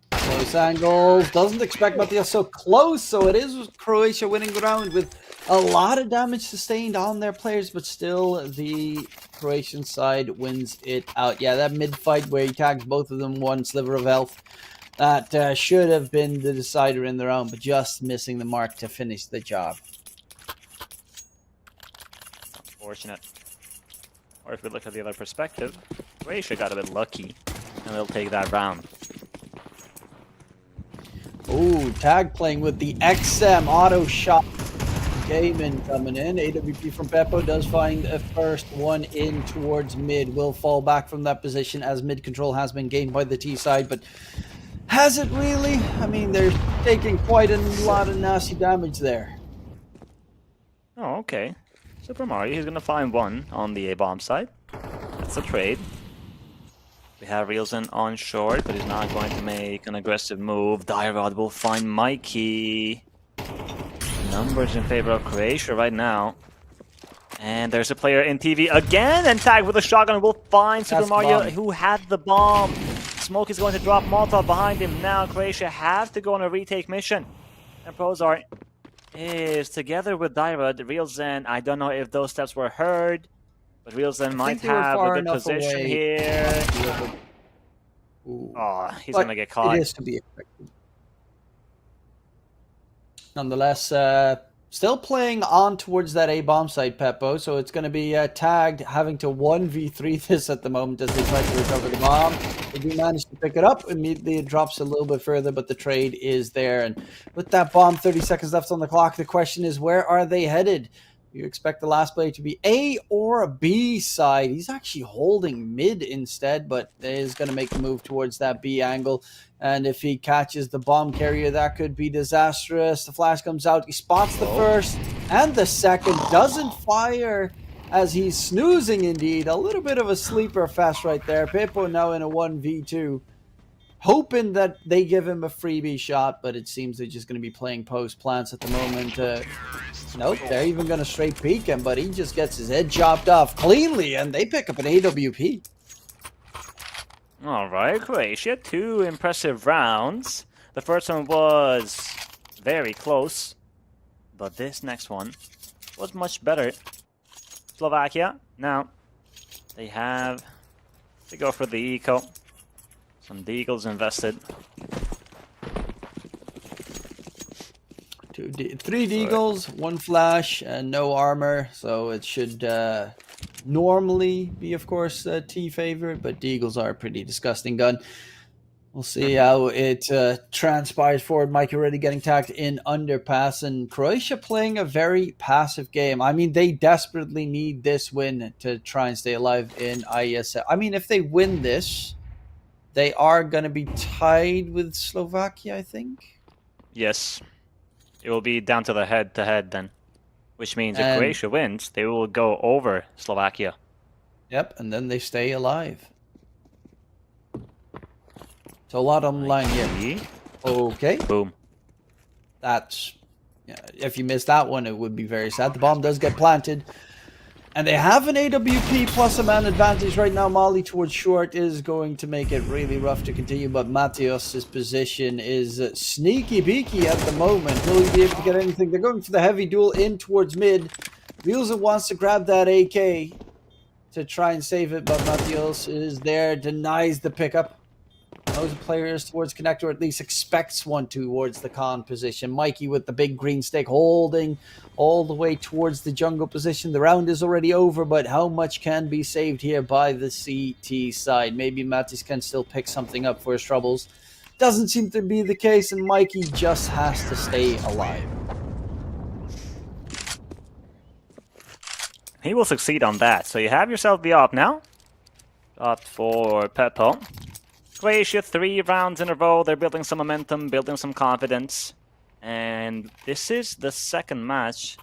Close angles, doesn't expect Mateos so close, so it is Croatia winning the round with a lot of damage sustained on their players, but still the Croatian side wins it out. Yeah, that mid-fight where he tags both of them, 1 sliver of health, that should have been the decider in the round, but just missing the mark to finish the job. Unfortunate. Or if we look at the other perspective, Croatia got a bit lucky, and they'll take that round. Ooh, Tag playing with the XM auto shot. Gaiman coming in. AWP from Beppo does find a first one in towards mid. Will fall back from that position as mid control has been gained by the T side, but has it really? I mean, they're taking quite a lot of nasty damage there. Oh, okay. Super Mario, he's gonna find one on the A-bomb side. That's a trade. We have Reelzen on short, but he's not going to make an aggressive move. Dyrod will find Mikey. Numbers in favor of Croatia right now. And there's a player in TV again, and Tag with a shotgun will find Super Mario, who had the bomb. Smoke is going to drop Molotov behind him. Now Croatia have to go on a retake mission. And Prozor is together with Dyrod. Reelzen, I don't know if those steps were heard, but Reelzen might have a good position here. Oh, he's going to get caught. It is to be expected. Nonetheless, still playing on towards that A-bomb site, Peppo, so it's going to be tagged, having to 1v3 this at the moment as they try to recover the bomb. They do manage to pick it up. Immediately it drops a little bit further, but the trade is there. And with that bomb, 30 seconds left on the clock, the question is, where are they headed? You expect the last play to be A or a B side. He's actually holding mid instead, but is going to make the move towards that B angle. And if he catches the bomb carrier, that could be disastrous. The flash comes out. He spots the first and the second. Doesn't fire as he's snoozing indeed. A little bit of a sleeper fest right there. Pippo now in a 1v2. Hoping that they give him a freebie shot, but it seems they're just going to be playing post plants at the moment. Nope, they're even going to straight peek him, but he just gets his head chopped off cleanly, and they pick up an AWP. All right, Croatia, 2 impressive rounds. The first one was very close, but this next one was much better. Slovakia, now they go for the eco. Some deagles invested. 3 deagles, 1 flash, and no armor. So it should normally be, of course, T favorite, but deagles are a pretty disgusting gun. We'll see how it transpires forward. Mike already getting tagged in underpass, and Croatia playing a very passive game. I mean, they desperately need this win to try and stay alive in ISL. I mean, if they win this, They are going to be tied with Slovakia, I think. Yes. It will be down to the head-to-head then. Which means if And Croatia wins, they will go over Slovakia. yep, and then they stay alive. So a lot on the line here. Okay. Boom. That's... Yeah, if you missed that one, it would be very sad. The bomb does get planted. And they have an AWP plus a man advantage right now. Molly towards short is going to make it really rough to continue, but Matheos' position is sneaky beaky at the moment. Will he be able to get anything? They're going for the heavy duel in towards mid. Wheelsa wants to grab that AK to try and save it, but Matheos is there, denies the pickup. Those players towards connect, or at least expects one towards the con position. Mikey with the big green stick holding all the way towards the jungle position. The round is already over, but how much can be saved here by the CT side? Maybe Mattis can still pick something up for his troubles. Doesn't seem to be the case, and Mikey just has to stay alive. He will succeed on that. So you have yourself the op now. Opt for Peppo. Croatia, 3 rounds in a row. They're building some momentum, building some confidence. And this is the second match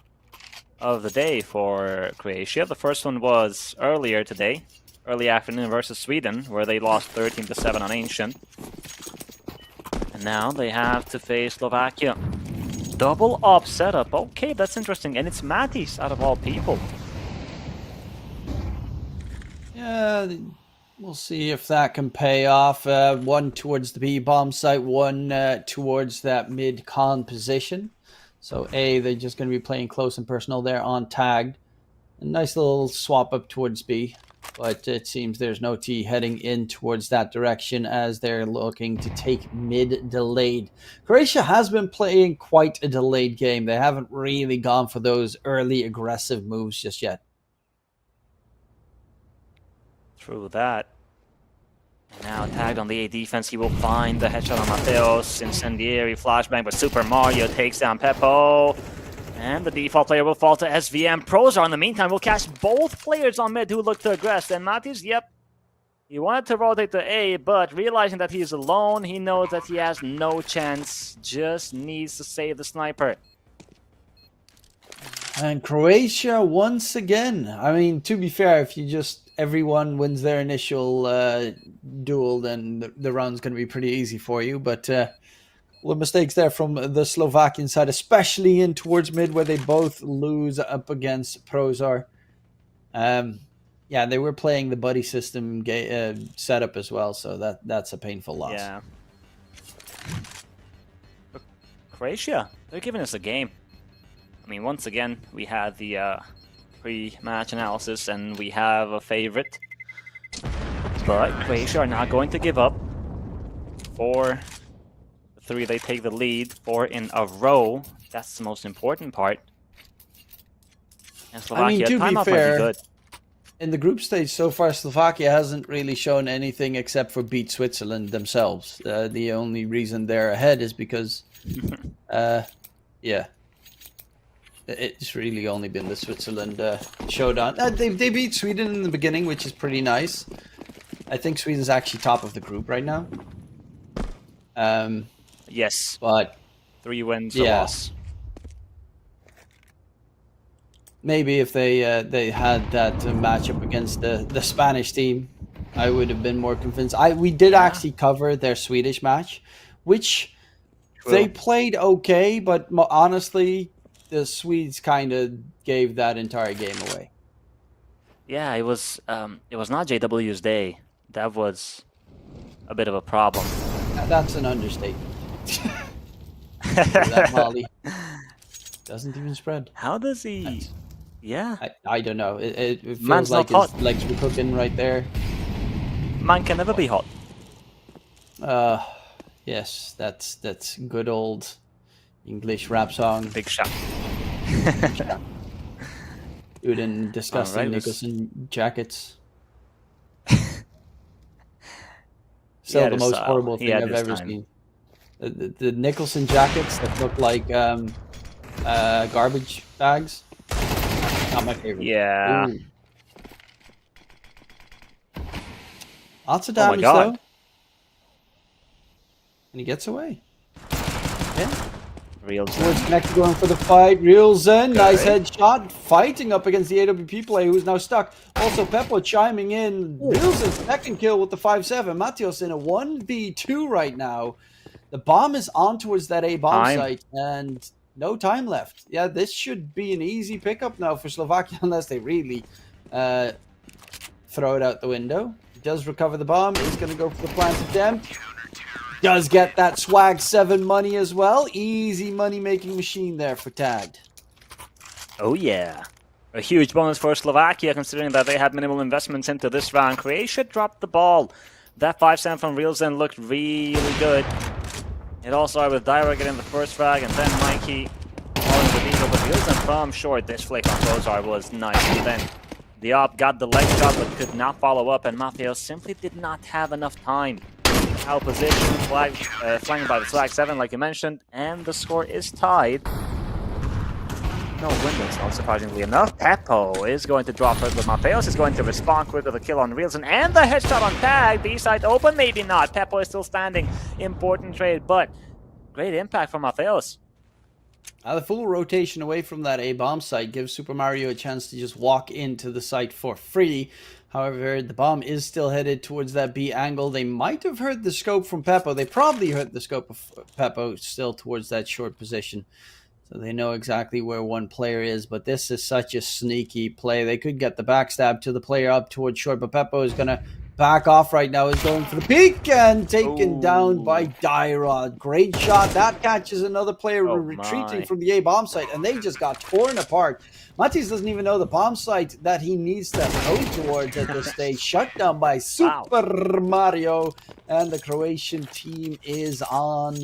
of the day for Croatia. The first one was earlier today, early afternoon versus Sweden, where they lost 13-7 on Ancient. And now they have to face Slovakia. Double op setup. Okay, that's interesting. And it's Mattis out of all people. Yeah, we'll see if that can pay off. One towards the B-bomb site, one towards that mid-con position. So A, they're just going to be playing close and personal there on tagged. A nice little swap up towards B. But it seems there's no T heading in towards that direction as they're looking to take mid-delayed. Croatia has been playing quite a delayed game. They haven't really gone for those early aggressive moves just yet. Through that. And now tagged on the A defense, he will find the headshot on Mateos. Incendiary flashbang, but Super Mario takes down Peppo. And the default player will fall to SVM. Prozar, in the meantime, will catch both players on mid who look to aggress. And Matis, yep, he wanted to rotate to A, but realizing that he's alone, he knows that he has no chance. Just needs to save the sniper. And Croatia once again. I mean, to be fair, if you just everyone wins their initial duel, then the round's going to be pretty easy for you. But the mistakes there from the Slovakian side, especially in towards mid, where they both lose up against Prozar. Yeah, they were playing the buddy system setup as well, so that's a painful loss. Yeah. But Croatia, they're giving us a game. I mean, once again, we had the pre-match analysis, and we have a favorite. But Croatia are not going to give up. 4-3, they take the lead. 4 in a row. That's the most important part. And Slovakia, I mean, to be fair, might be good. In the group stage so far, Slovakia hasn't really shown anything except for beat Switzerland themselves. The only reason they're ahead is because, yeah. It's really only been the Switzerland showdown. They beat Sweden in the beginning, which is pretty nice. I think Sweden's actually top of the group right now. Yes. But 3 wins, a loss. Maybe if they had that matchup against the Spanish team, I would have been more convinced. We did actually cover their Swedish match, which they played okay, but honestly, the Swedes kind of gave that entire game away. Yeah, it was not JW's day. That was a bit of a problem. That's an understatement. That Molly doesn't even spread. How does he? Yeah. I don't know. It feels Man's like not his hot. legs were cooking right there. Man can never be hot. Yes, that's good old English rap song. Big shot. Dude, and disgusting Alright, Nicholson jackets. Still the most horrible thing I've ever seen. The Nicholson jackets that look like garbage bags. Not my favorite. Yeah. Ooh. Lots of Oh my damage God. though. And he gets away. Yeah. Reelzen. Towards connected, going for the fight. Reelzen, nice Okay. headshot. Fighting up against the AWP player who's now stuck. Also, Peppo chiming in. Reelzen's second kill with the 5-7. Matios in a 1v2 right now. The bomb is on towards that A bomb site, and no time left. Yeah, this should be an easy pickup now for Slovakia, unless they really throw it out the window. He does recover the bomb. He's going to go for the plant attempt. Does get that swag 7 money as well. Easy money-making machine there for Tagged. Oh yeah. A huge bonus for Slovakia, considering that they had minimal investments into this round. Croatia dropped the ball. That 5-7 from Reelzen looked really good. It all started with Dyra getting the first frag, and then Mikey following the lead over Reelzen from short. This flick on Bozar was nice. And then the op got the leg shot, but could not follow up, and Matheos simply did not have enough time. Out position, flanked by the flag 7, like you mentioned, and the score is tied. No windows, unsurprisingly enough. Peppo is going to drop it, but Matheos is going to respond quick with a kill on Reelzen, and the headshot on Tag. B side open, maybe not. Peppo is still standing. Important trade, but great impact from Matheos. The full rotation away from that A bomb site gives Super Mario a chance to just walk into the site for free. However, the bomb is still headed towards that B angle. They might have heard the scope from Peppo. They probably heard the scope of Peppo still towards that short position. So they know exactly where one player is. But this is such a sneaky play. They could get the backstab to the player up towards short. But Peppo is going to back off right now. Is going for the peak and taken down by Dyra. Great shot. That catches another player retreating from the A bomb site. And they just got torn apart. Matis doesn't even know the bomb site that he needs to go towards at this stage. Shut down by Super Mario. And the Croatian team is on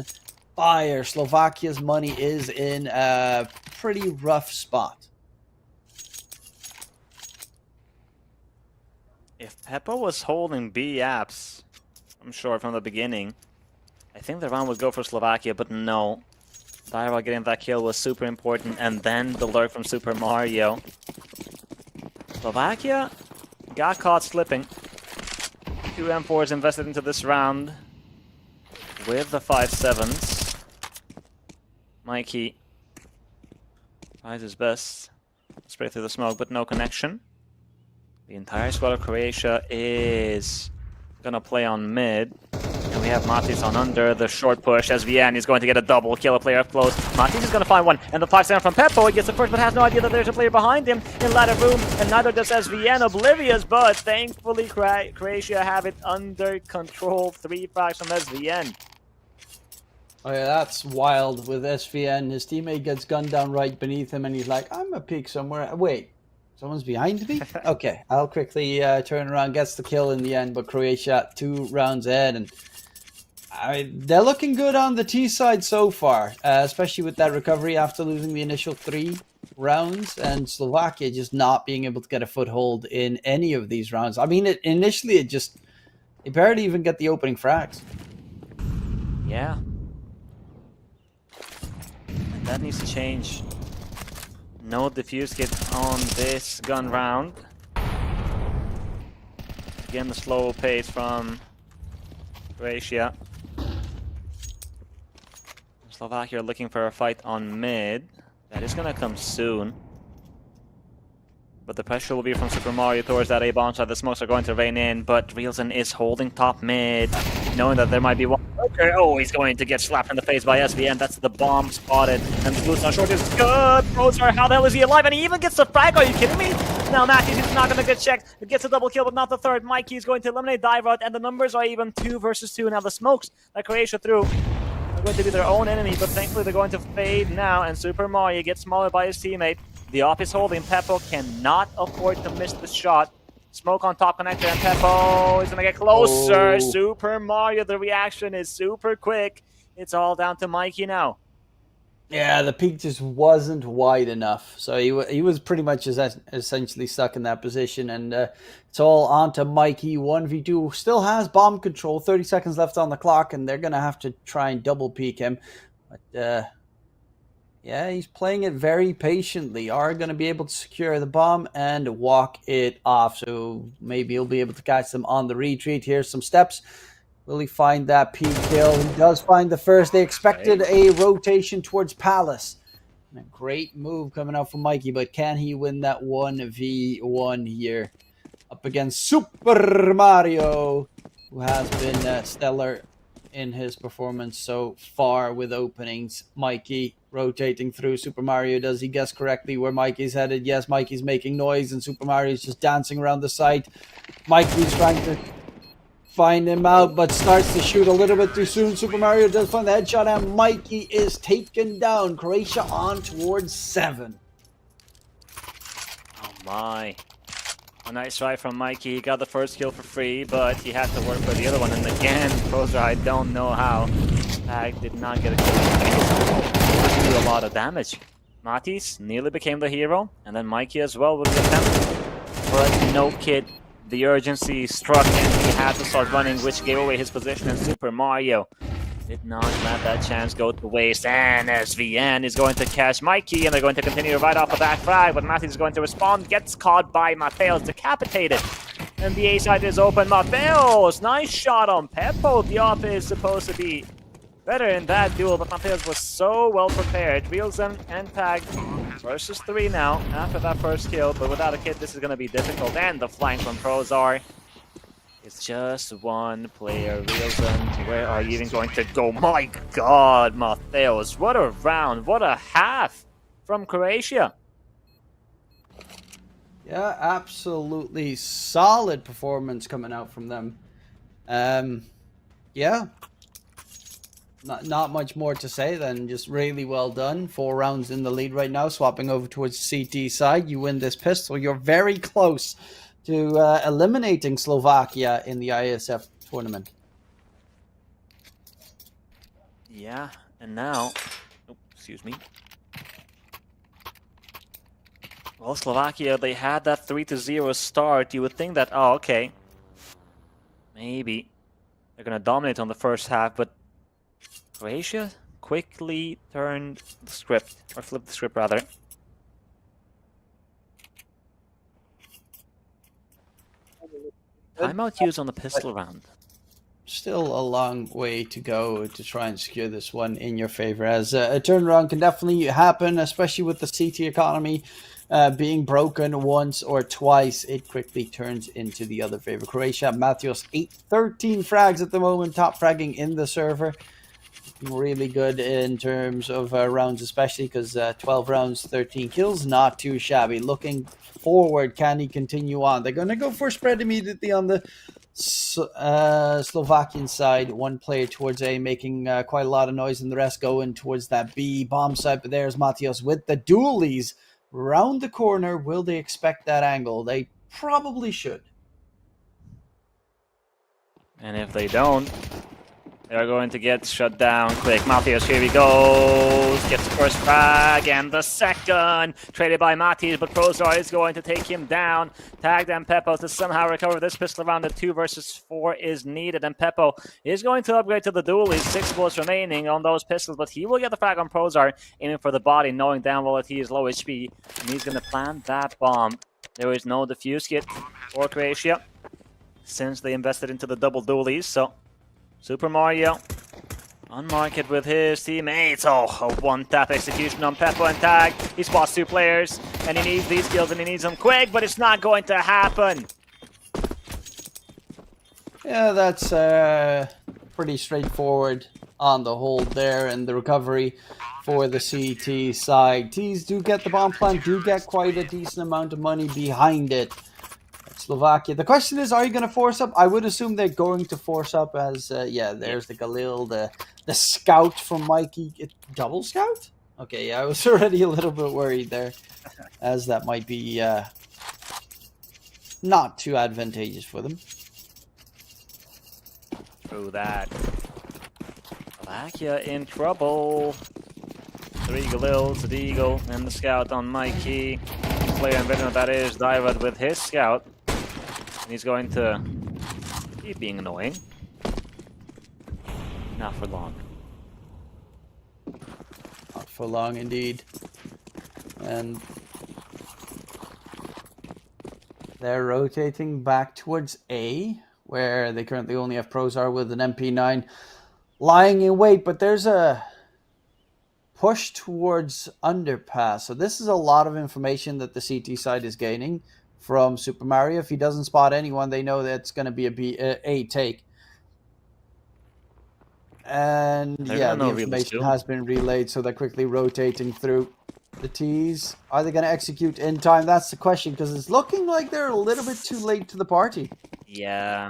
fire. Slovakia's money is in a pretty rough spot. If Peppo was holding B apps, I'm sure from the beginning, I think the round would go for Slovakia, but no. Dyra getting that kill was super important, and then the lurk from Super Mario. Slovakia got caught slipping. 2 M4s invested into this round with the 5-7s. Mikey tries his best. Spray through the smoke, but no connection. The entire squad of Croatia is gonna play on mid. And we have Matis on under the short push. SVN is going to get a double kill, a player up close. Matis is going to find one, and the 5-7 from Peppo. He gets the first, but has no idea that there's a player behind him in ladder room, and neither does SVN. Oblivious, but thankfully Croatia have it under control. 3 frags from SVN. Oh yeah, that's wild with SVN. His teammate gets gunned down right beneath him, and he's like, I'm gonna peek somewhere. Wait, someone's behind me? Okay, I'll quickly turn around, gets the kill in the end, but Croatia 2 rounds ahead, and they're looking good on the T side so far, especially with that recovery after losing the initial 3 rounds, and Slovakia just not being able to get a foothold in any of these rounds. I mean, initially it barely even get the opening frags. Yeah. And that needs to change. No defuse kit on this gun round. Again, the slow pace from Croatia. Slovakia are looking for a fight on mid. That is going to come soon. But the pressure will be from Super Mario towards that A bomb side. The smokes are going to rain in, but Reelzen is holding top mid, knowing that there might be one. Okay, oh, he's going to get slapped in the face by SVN. That's the bomb spotted. And the boost on short is good. Bozar, how the hell is he alive? And he even gets the frag. Are you kidding me? Now Matthews is not going to get checked. It gets a double kill, but not the third. Mikey is going to eliminate Dyra, and the numbers are even 2 versus 2. Now the smokes that Croatia threw are going to be their own enemy, but thankfully they're going to fade now, and Super Mario gets smaller by his teammate. The op is holding. Peppo cannot afford to miss the shot. Smoke on top connector, and Peppo is going to get closer. Oh. Super Mario, the reaction is super quick. It's all down to Mikey now. Yeah, the peak just wasn't wide enough. So he was pretty much essentially stuck in that position. And it's all on to Mikey. 1v2 still has bomb control. 30 seconds left on the clock, and they're going to have to try and double peek him. But yeah, he's playing it very patiently. Are going to be able to secure the bomb and walk it off. So maybe he'll be able to catch them on the retreat. Here's some steps. Will he find that P kill? He does find the first. They expected a rotation towards Palace. And a great move coming out from Mikey, but can he win that 1v1 here? Up against Super Mario, who has been stellar in his performance so far with openings. Mikey rotating through Super Mario. Does he guess correctly where Mikey's headed? Yes, Mikey's making noise and Super Mario's just dancing around the site. Mikey's trying to find him out, but starts to shoot a little bit too soon. Super Mario does find the headshot, and Mikey is taken down. Croatia on towards 7. Oh my. A nice try from Mikey. He got the first kill for free, but he had to work for the other one. And again, Prozer, I don't know how. Tag did not get a kill. He did a lot of damage. Matis nearly became the hero, and then Mikey as well with the attempt. But no kid. The urgency struck and he had to start running, which gave away his position, and Super Mario did not let that chance go to waste. And SVN is going to catch Mikey, and they're going to continue right off the back flag, but Matthews is going to respond, gets caught by Mateos, decapitated. And the A side is open. Mateos, nice shot on Peppo. The off is supposed to be better in that duel, but Mateos was so well prepared. Reelson and Tag versus 3 now after that first kill, but without a kid, this is going to be difficult. And the flank from Prozar. It's just one player. Reelson, where are you even going to go? My God, Mateos, what a round, what a half from Croatia. Yeah, absolutely solid performance coming out from them. Yeah. Not much more to say than just really well done. 4 rounds in the lead right now, swapping over towards CT side. You win this pistol, you're very close to eliminating Slovakia in the Iesf tournament. Yeah, and now, excuse me. Well, Slovakia, they had that 3-0 start. You would think that, oh, okay, maybe they're going to dominate on the first half, but Croatia quickly turned the script, or flipped the script rather. Timeout use on the pistol round. Still a long way to go to try and secure this one in your favor, as a turnaround can definitely happen, especially with the CT economy being broken once or twice. It quickly turns into the other favor. Croatia, Matthews, 13 frags at the moment, top fragging in the server. Really good in terms of rounds, especially because 12 rounds, 13 kills, not too shabby. Looking forward, can he continue on? They're going to go for a spread immediately on the Slovakian side. One player towards A, making quite a lot of noise, and the rest going towards that B bomb site. But there's Matios with the dualies round the corner. Will they expect that angle? They probably should. And if they don't, they're going to get shut down quick. Mathias, here he goes. Gets the first frag and the second. Traded by Mathias, but Prozar is going to take him down. Tagged and Peppo to somehow recover this pistol round. The 2 versus 4 is needed, and Peppo is going to upgrade to the dualies. 6 bullets remaining on those pistols, but he will get the frag on Prozar, aiming for the body, knowing damn well that he is low HP, and he's going to plant that bomb. There is no defuse kit for Croatia since they invested into the double dualies, so Super Mario on market with his teammates. Oh, a one-tap execution on Peppo and Tag. He spots 2 players, and he needs these kills, and he needs them quick, but it's not going to happen. Yeah, that's pretty straightforward on the hold there, and the recovery for the CT side. T's do get the bomb plant, do get quite a decent amount of money behind it. Slovakia. The question is, are you going to force up? I would assume they're going to force up, as yeah, there's the Galil, the scout from Mikey. Double scout? Okay, yeah, I was already a little bit worried there, as that might be not too advantageous for them. Through that. Slovakia in trouble. 3 Galils, the Eagle, and the scout on Mikey. Player and veteran that is Divad with his scout. And he's going to keep being annoying. Not for long. Not for long, indeed. And they're rotating back towards A, where they currently only have Prozar with an MP9 lying in wait, but there's a push towards underpass. So this is a lot of information that the CT side is gaining from Super Mario. If he doesn't spot anyone, they know that it's going to be a take. And They're yeah, gonna the know really information soon. has been relayed, so they're quickly rotating through the T's. Are they going to execute in time? That's the question, because it's looking like they're a little bit too late to the party. Yeah.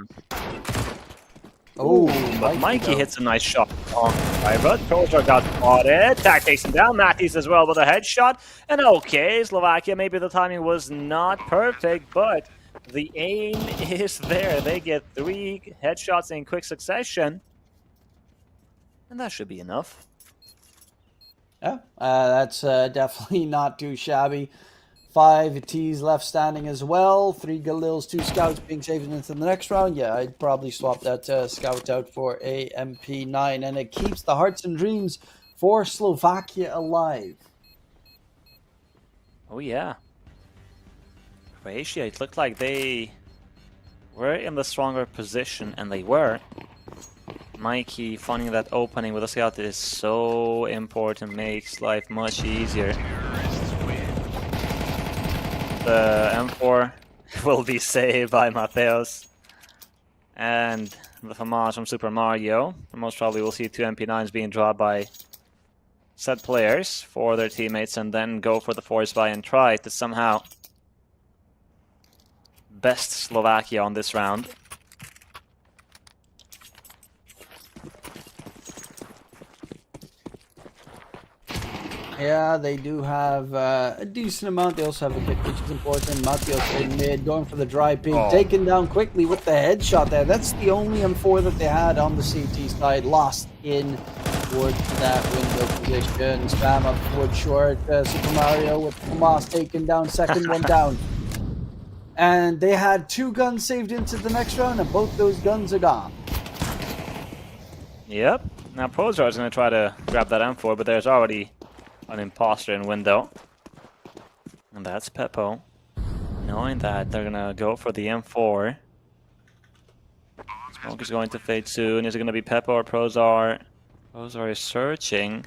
Oh, But Mikey though. hits a nice shot on Private. Prozar got spotted. Tag takes him down. Mattis as well with a headshot. And okay, Slovakia, maybe the timing was not perfect, but the aim is there. They get 3 headshots in quick succession. And that should be enough. Yeah, that's definitely not too shabby. 5 T's left standing as well. 3 Galils, 2 scouts being saved into the next round. Yeah, I'd probably swap that scout out for a MP9, and it keeps the hearts and dreams for Slovakia alive. Oh yeah. Croatia, it looked like they were in the stronger position, and they were. Mikey finding that opening with a scout is so important, makes life much easier. The M4 will be saved by Mateos. And the FAMAS from Super Mario. Most probably we'll see 2 MP9s being dropped by set players for their teammates, and then go for the force buy and try to somehow best Slovakia on this round. Yeah, they do have a decent amount. They also have a pick, which is important. Matios in mid, going for the dry peek, taken down quickly with the headshot there. That's the only M4 that they had on the CT side, lost in towards that window position. Spam up towards short. Super Mario with Tomas taken down, second one down. And they had 2 guns saved into the next round, and both those guns are gone. Yep. Now Prozar is going to try to grab that M4, but there's already an imposter in window. And that's Peppo. Knowing that, they're going to go for the M4. Smoke is going to fade soon. Is it going to be Peppo or Prozar? Prozar is searching.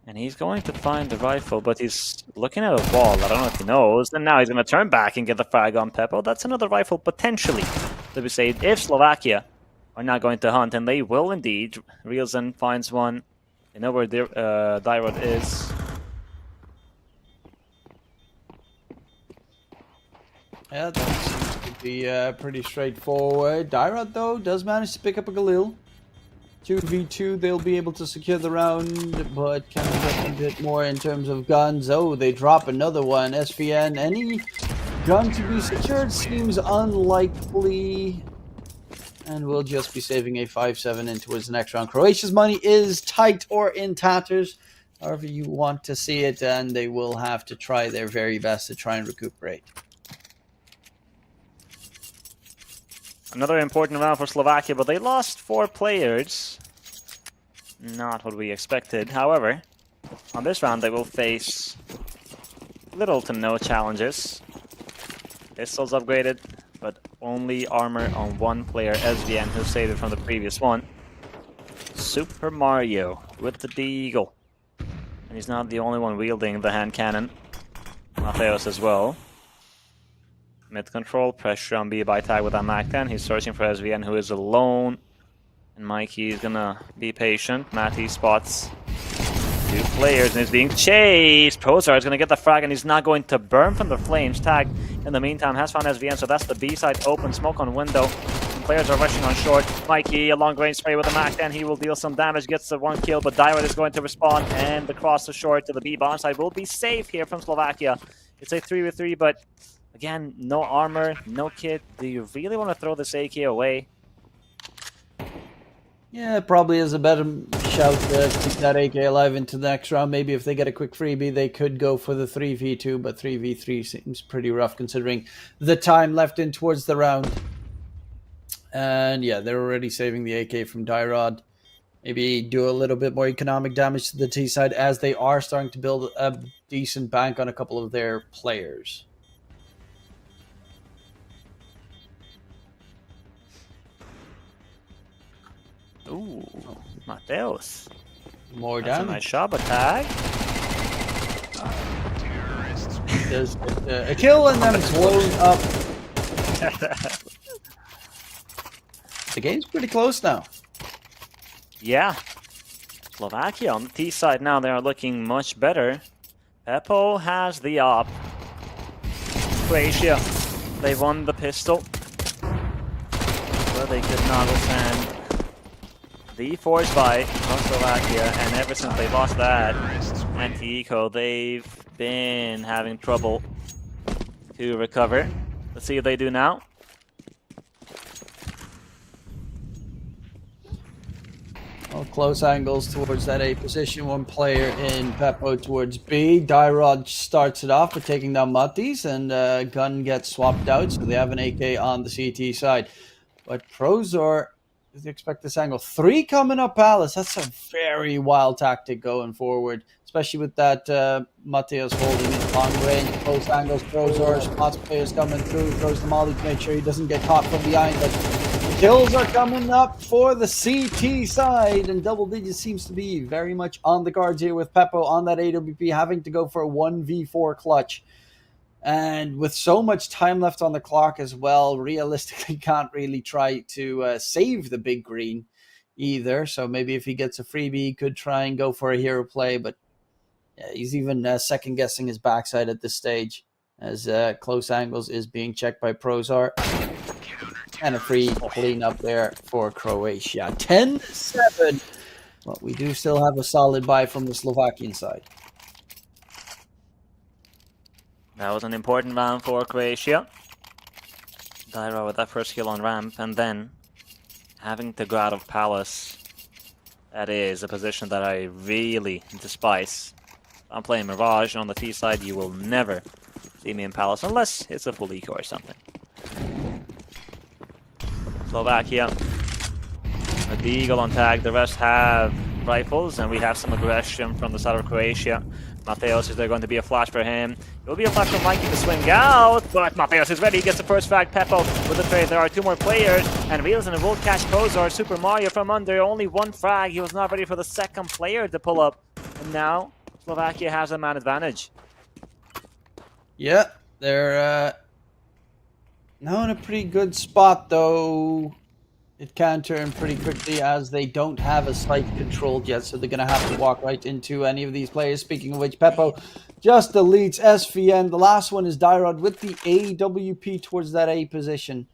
And he's going to find the rifle, but he's looking at a wall. I don't know if he knows. And now he's going to turn back and get the frag on Peppo. That's another rifle potentially to be saved if Slovakia are not going to hunt. And they will indeed. Rielsen finds one. They know where Dyrod is. Yeah, that seems to be pretty straightforward. Dyrod, though, does manage to pick up a Galil. 2v2, they'll be able to secure the round, but can we get a bit more in terms of guns? Oh, they drop another one. SVN, any gun to be secured seems unlikely. And we'll just be saving a 5-7 in towards the next round. Croatia's money is tight or in tatters, however you want to see it, and they will have to try their very best to try and recuperate. Another important round for Slovakia, but they lost 4 players. Not what we expected. However, on this round they will face little to no challenges. Pistols upgraded, but only armor on 1 player, SVN, who saved it from the previous one. Super Mario with the Deagle. And he's not the only one wielding the hand cannon. Mateos as well. Mid control, pressure on B by tag with that Mac-10. He's searching for SVN, who is alone. And Mikey is gonna be patient. Matty spots 2 players and is being chased. Prozar is gonna get the frag and he's not going to burn from the flames. Tag, in the meantime, has found SVN, so that's the B side open. Smoke on window. Players are rushing on short. Mikey, a long range spray with a Mac-10. He will deal some damage, gets the 1 kill, but Dyrod is going to respond, and the cross to short to the B bomb side will be safe here from Slovakia. It's a 3v3, but again, no armor, no kit. Do you really want to throw this AK away? Yeah, it probably is a better shout to keep that AK alive into the next round. Maybe if they get a quick freebie, they could go for the 3v2, but 3v3 seems pretty rough considering the time left in towards the round. And yeah, they're already saving the AK from Dyrod. Maybe do a little bit more economic damage to the T side as they are starting to build a decent bank on a couple of their players. Ooh, Mateos. More That's a damage. nice shot, but tag. There's a kill and then blown up. The game's pretty close now. Yeah. Slovakia on the T side now, they are looking much better. Peppo has the op. Croatia, they won the pistol. But they could not withstand the force fight of Slovakia, and ever since they lost that anti-eco, they've been having trouble to recover. Let's see what they do now. Well, close angles towards that A position. One player in Peppo towards B. Dyrod starts it off with taking down Matis, and gun gets swapped out, so they have an AK on the CT side. But Prozor, you expect this angle? 3 coming up Palace. That's a very wild tactic going forward, especially with that Mateos holding it long range. Close angles, Prozor spots players coming through, throws the molly to make sure he doesn't get caught from behind. But kills are coming up for the CT side, and double digits seems to be very much on the cards here with Peppo on that AWP, having to go for a 1v4 clutch. And with so much time left on the clock as well, realistically can't really try to save the big green either. So maybe if he gets a freebie, he could try and go for a hero play. But yeah, he's even second-guessing his backside at this stage, as close angles is being checked by Prozar. And a free cleanup there for Croatia. 10-7. But we do still have a solid buy from the Slovakian side. That was an important round for Croatia. Dyra with that first kill on ramp, and then having to go out of Palace. That is a position that I really despise. I'm playing Mirage, and on the T side you will never see me in Palace, unless it's a full eco or something. Slovakia with the Eagle on tag, the rest have rifles, and we have some aggression from the side of Croatia. Mateos, is there going to be a flash for him? It will be a flash for Mikey to swing out, but Mateos is ready. He gets the first frag. Peppo with the trade. There are 2 more players, and Reels and will catch Prozor. Super Mario from under. Only 1 frag. He was not ready for the second player to pull up. And now, Slovakia has a man advantage. Yeah, they're now in a pretty good spot, though. It can turn pretty quickly as they don't have a site controlled yet, so they're going to have to walk right into any of these players. Speaking of which, Peppo just deletes SVN. The last one is Dyrod with the AWP towards that A position.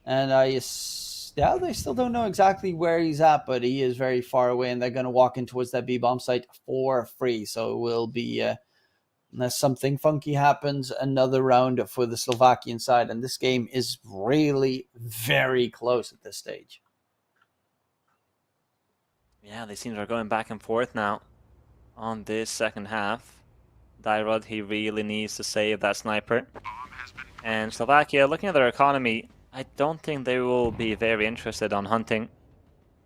And they still don't know exactly where he's at, but he is very far away, and they're going to walk in towards that B-bomb site for free. So it will be, unless something funky happens, another round for the Slovakian side. And this game is really very close at this stage. Yeah, these teams are going back and forth now on this second half. Dyrod, he really needs to save that sniper. And Slovakia, looking at their economy, I don't think they will be very interested on hunting.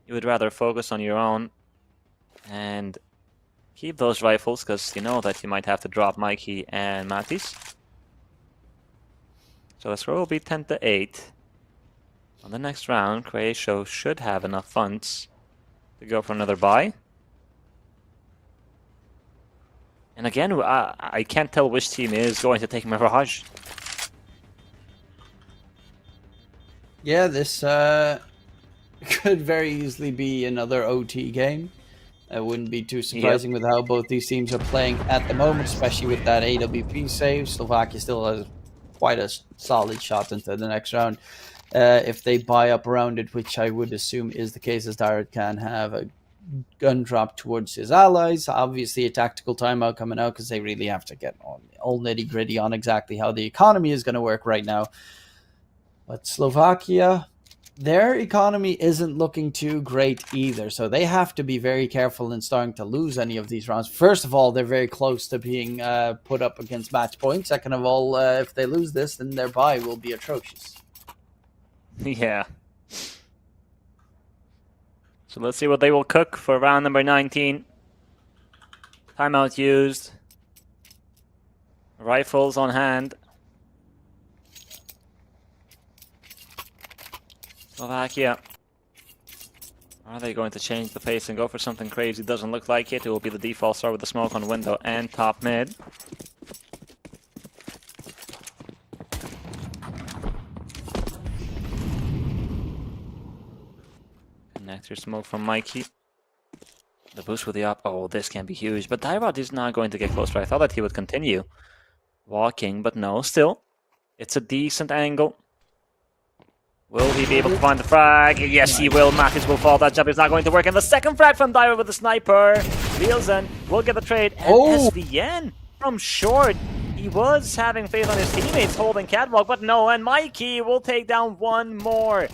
You would rather focus on your own and keep those rifles, because you know that you might have to drop Mikey and Matis. So the score will be 10-8. On the next round, Croatia should have enough funds to go for another buy. And again, I can't tell which team is going to take Mirage. Yeah, this could very easily be another OT game. It wouldn't be too surprising with how both these teams are playing at the moment, especially with that AWP save. Slovakia still has quite a solid shot into the next round. If they buy up around it, which I would assume is the case, as Dyrod can have a gun drop towards his allies. Obviously a tactical timeout coming out, because they really have to get all nitty-gritty on exactly how the economy is going to work right now. But Slovakia, their economy isn't looking too great either, so they have to be very careful in starting to lose any of these rounds. First of all, they're very close to being put up against match point. Second of all, if they lose this, then their bye will be atrocious. Yeah. So let's see what they will cook for round number 19. Timeout used. Rifles on hand. Slovakia Are they going to change the pace and go for something crazy? Doesn't look like it. It will be the default start with the smoke on window and top mid. Connector smoke from Mikey. The boost with the up. Oh, this can be huge. But Dyrod is not going to get closer. I thought that he would continue walking, but no, still. It's a decent angle. Will he be able to find the frag? Yes, he will. Matthews will fall. That jump is not going to work. And the second frag from Dyrod with the sniper. Nielsen will get the trade. And SVN from short. He was having faith on his teammates holding catwalk, but no. And Mikey will take down one more.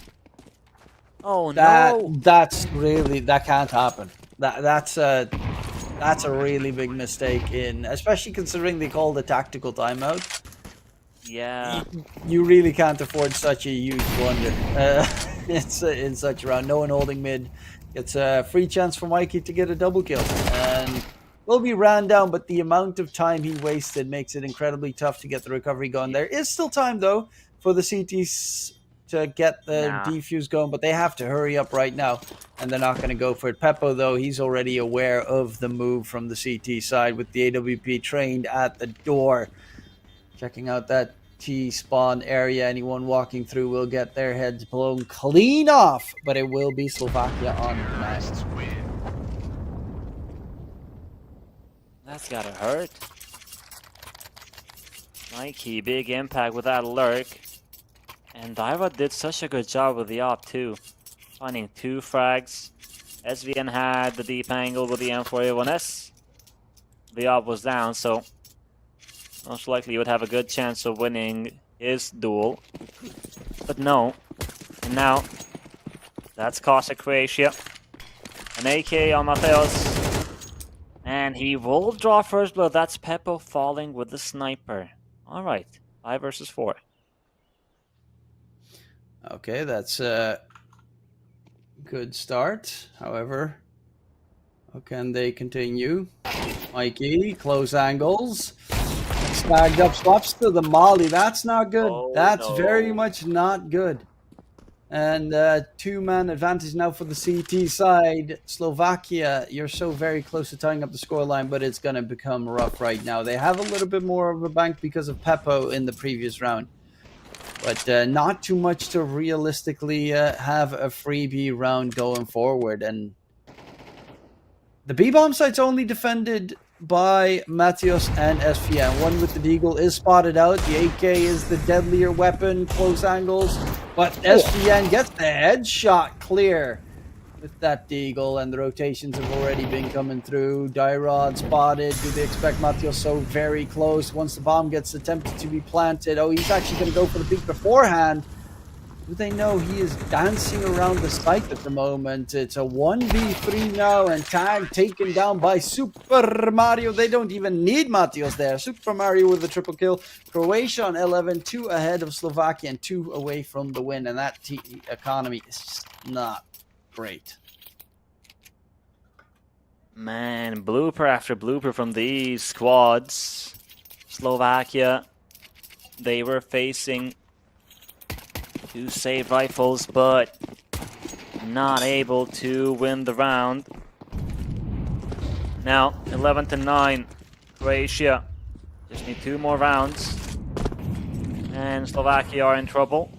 Oh, no. That can't happen. That's a really big mistake especially considering they called a tactical timeout. Yeah. You really can't afford such a huge blunder. It's in such a round. No one holding mid. It's a free chance for Mikey to get a double kill. And will be ran down, but the amount of time he wasted makes it incredibly tough to get the recovery going. There is still time, though, for the CTs to get the defuse going, but they have to hurry up right now, and they're not going to go for it. Peppo, though, he's already aware of the move from the CT side with the AWP trained at the door. Checking out that T-spawn area. Anyone walking through will get their heads blown clean off, but it will be Slovakia on next. That's gotta hurt. Mikey, big impact with that lurk. And Dyrod did such a good job with the op too. Finding 2 frags. SVN had the deep angle with the M4A1S. The op was down, so most likely he would have a good chance of winning his duel. But no. And now, that's Cossack Croatia. An AK on Mateos. And he will draw first blood. That's Peppo falling with the sniper. Alright, 5 versus 4. Okay, that's a good start. However, how can they continue? Mikey, close angles. Snagged up, swaps to the molly. That's not good. That's very much not good. And 2-man advantage now for the CT side. Slovakia, you're so very close to tying up the scoreline, but it's going to become rough right now. They have a little bit more of a bank because of Peppo in the previous round. But not too much to realistically have a freebie round going forward. And the B-bomb site's only defended by Matios and SVN. One with the Deagle is spotted out. The AK is the deadlier weapon, close angles. But SVN gets the headshot clear with that Deagle, and the rotations have already been coming through. Dyrod spotted. Do they expect Matios so very close? Once the bomb gets attempted to be planted, oh, he's actually going to go for the peek beforehand. Do they know he is dancing around the site at the moment? It's a 1v3 now, and tag taken down by Super Mario. They don't even need Matios there. Super Mario with the triple kill. Croatia on 11, 2 ahead of Slovakia and 2 away from the win. And that economy is just not great. Man, blooper after blooper from these squads. Slovakia, they were facing 2 save rifles, but not able to win the round. Now, 11-9, Croatia just need 2 more rounds. And Slovakia are in trouble.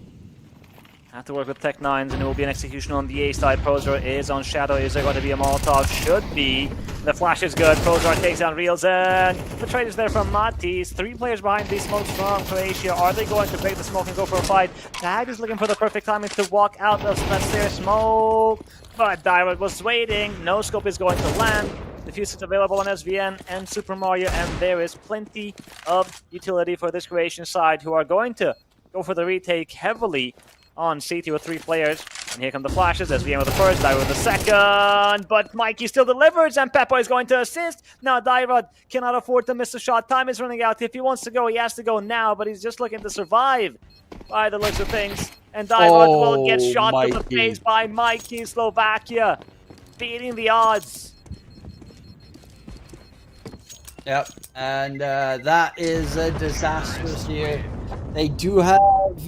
Have to work with Tech 9s, and it will be an execution on the A side. Prozor is on Shadow. Is there going to be a Molotov? Should be. The flash is good. Prozor takes down Rielzen. The trade is there from Matis. 3 players behind these smokes from Croatia. Are they going to break the smoke and go for a fight? Tag is looking for the perfect timing to walk out of that stair smoke. But Dyrod was waiting. No scope is going to land. The fuse is available on SVN and Super Mario, and there is plenty of utility for this Croatian side, who are going to go for the retake heavily on CT with 3 players. And here come the flashes. SVN with the first, Dyrod with the second. But Mikey still delivers, and Peppo is going to assist. Now Dyrod cannot afford to miss a shot. Time is running out. If he wants to go, he has to go now, but he's just looking to survive by the looks of things. And Dyrod will get shot to the face by Mikey. Slovakia beating the odds. Yep, and that is a disastrous year. They do have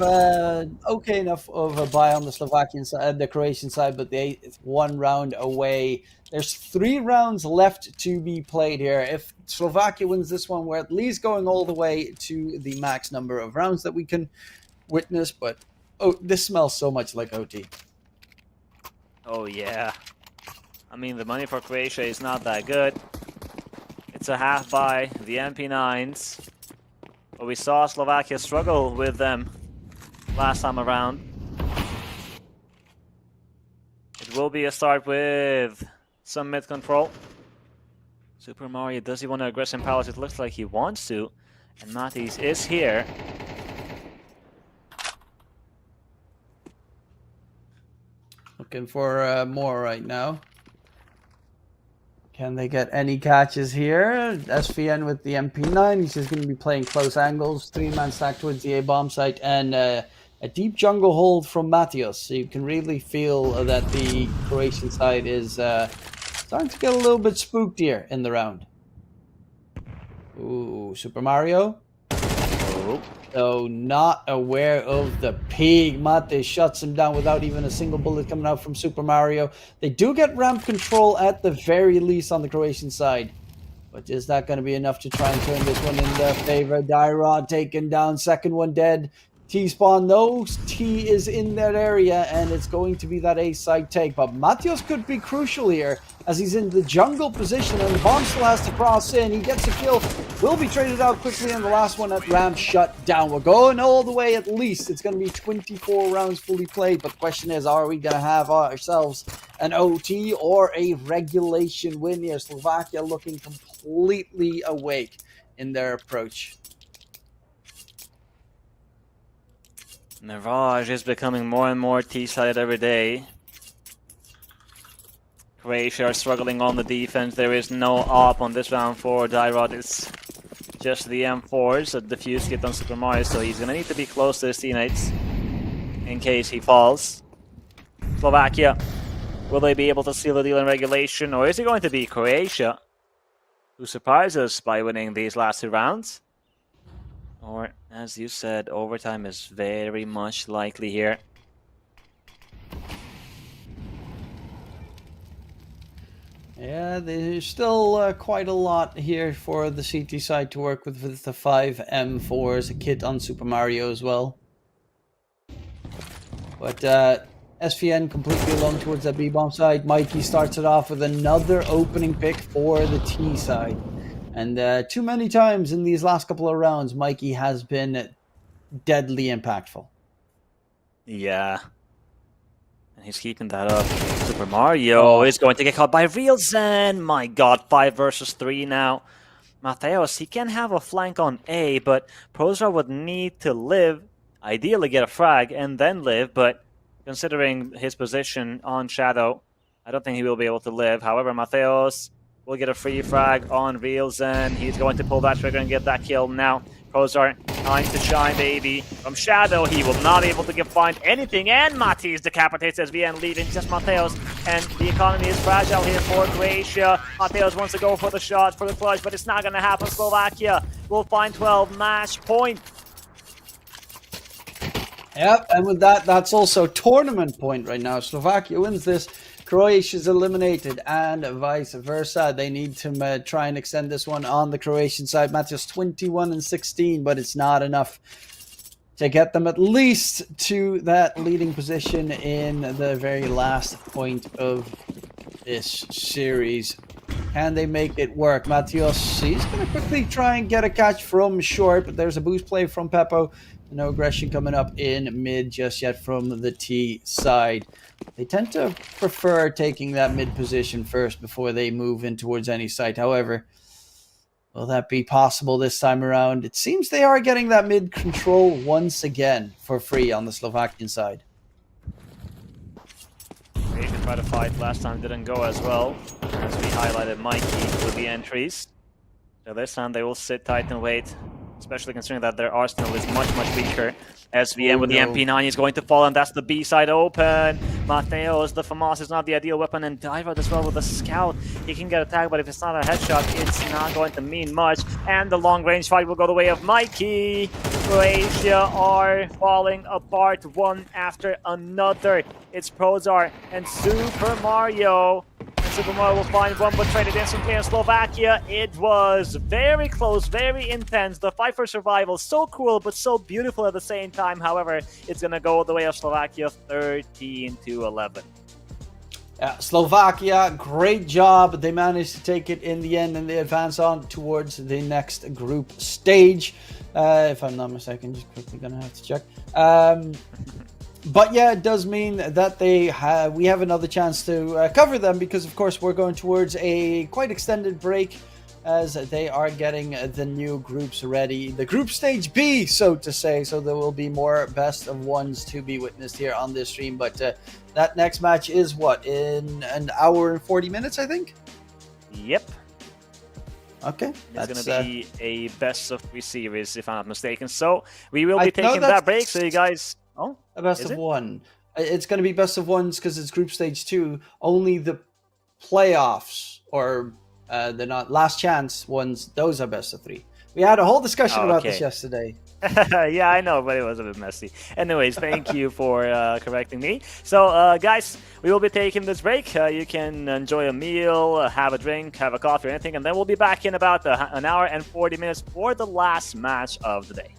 have okay enough of a buy on the Slovakian side, the Croatian side, but they one round away. There's 3 rounds left to be played here. If Slovakia wins this one, we're at least going all the way to the max number of rounds that we can witness. But oh, this smells so much like OT. Oh yeah. I mean, the money for Croatia is not that good. It's a half buy, the MP9s. But we saw Slovakia struggle with them last time around. It will be a start with some mid control. Super Mario, does he want to aggressive powers? It looks like he wants to. And Matisse is here. Looking for more right now. Can they get any catches here? SVN with the MP9. He's just going to be playing close angles. 3-man stack towards the A-bomb site. And a deep jungle hold from Matios. So you can really feel that the Croatian side is starting to get a little bit spooked here in the round. Ooh, Super Mario. Oh. So not aware of the pig. Mate shuts him down without even a single bullet coming out from Super Mario. They do get ramp control at the very least on the Croatian side. But is that going to be enough to try and turn this one in their favor? Dyrod taken down, second one dead. T-spawn, no, T is in that area, and it's going to be that A-side take. But Matios could be crucial here, as he's in the jungle position, and the bomb still has to cross in. He gets a kill, will be traded out quickly, and the last one at ramp shut down. We're going all the way at least. It's going to be 24 rounds fully played, but the question is, are we going to have ourselves an OT or a regulation win here? Slovakia looking completely awake in their approach. Mirage is becoming more and more T-sided every day. Croatia are struggling on the defense. There is no op on this round for Dyrod. It's just the M4s, a defuse kit on Super Mario, so he's gonna need to be close to his teammates in case he falls. Slovakia, will they be able to seal the deal in regulation, or is it going to be Croatia who surprises us by winning these last 2 rounds? Or, as you said, overtime is very much likely here. Yeah, there's still quite a lot here for the CT side to work with the 5 M4s, a kit on Super Mario as well. But SVN completely alone towards that B-bomb side. Mikey starts it off with another opening pick for the T side. And too many times in these last couple of rounds, Mikey has been deadly impactful. Yeah. And he's keeping that up. Super Mario is going to get caught by Real Zen. My god, 5 versus 3 now. Mateos, he can have a flank on A, but Prozra would need to live, ideally get a frag, and then live, but considering his position on Shadow, I don't think he will be able to live. However, Mateos will get a free frag on Real Zen. He's going to pull that trigger and get that kill now. Prozar, time to shine, baby. From Shadow, he will not be able to find anything, and Matisse decapitates SVN, leaving just Mateos, and the economy is fragile here for Croatia. Mateos wants to go for the shot, for the clutch, but it's not going to happen. Slovakia will find 12, match point. Yep, and with that, that's also tournament point right now. Slovakia wins this, Croatia's eliminated, and vice versa. They need to try and extend this one on the Croatian side. Matthews 21-16, but it's not enough to get them at least to that leading position in the very last point of this series. Can they make it work? Matios, he's going to quickly try and get a catch from short, but there's a boost play from Peppo. No aggression coming up in mid just yet from the T side. They tend to prefer taking that mid position first before they move in towards any site. However, will that be possible this time around? It seems they are getting that mid control once again for free on the Slovakian side. Croatia tried to fight last time, didn't go as well, as we highlighted Mikey with the entries. So this time they will sit tight and wait especially considering that their arsenal is much, much weaker. SVM with the no. MP9 is going to fall, and that's the B side open. Mateos, the FAMAS is not the ideal weapon, and Diva as well with the scout. He can get attacked, but if it's not a headshot, it's not going to mean much. And the long range fight will go the way of Mikey. Croatia are falling apart one after another. It's Prozar and Super Mario. Super Mario will find one, but traded instantly in Slovakia. It was very close, very intense. The fight for survival, so cool, but so beautiful at the same time. However, it's going to go the way of Slovakia, 13-11. Slovakia, great job. They managed to take it in the end, and they advance on towards the next group stage. If I'm not mistaken, just quickly going to have to check. But yeah, it does mean that we have another chance to cover them, because of course we're going towards a quite extended break as they are getting the new groups ready. The group stage B, so to say. So there will be more best of ones to be witnessed here on this stream. But that next match is what, in an hour and 40 minutes, I think? Yep. Okay. It's going to be a best of 3 series, if I'm not mistaken. So we will be taking that break. So you guys... Oh, a best of 1. It's going to be best of 1s because it's group stage 2. Only the playoffs or the not last chance ones, those are best of 3. We had a whole discussion about this yesterday. Yeah, I know, but it was a bit messy. Anyways, thank you for correcting me. So, guys, we will be taking this break. You can enjoy a meal, have a drink, have a coffee or anything, and then we'll be back in about an hour and 40 minutes for the last match of the day.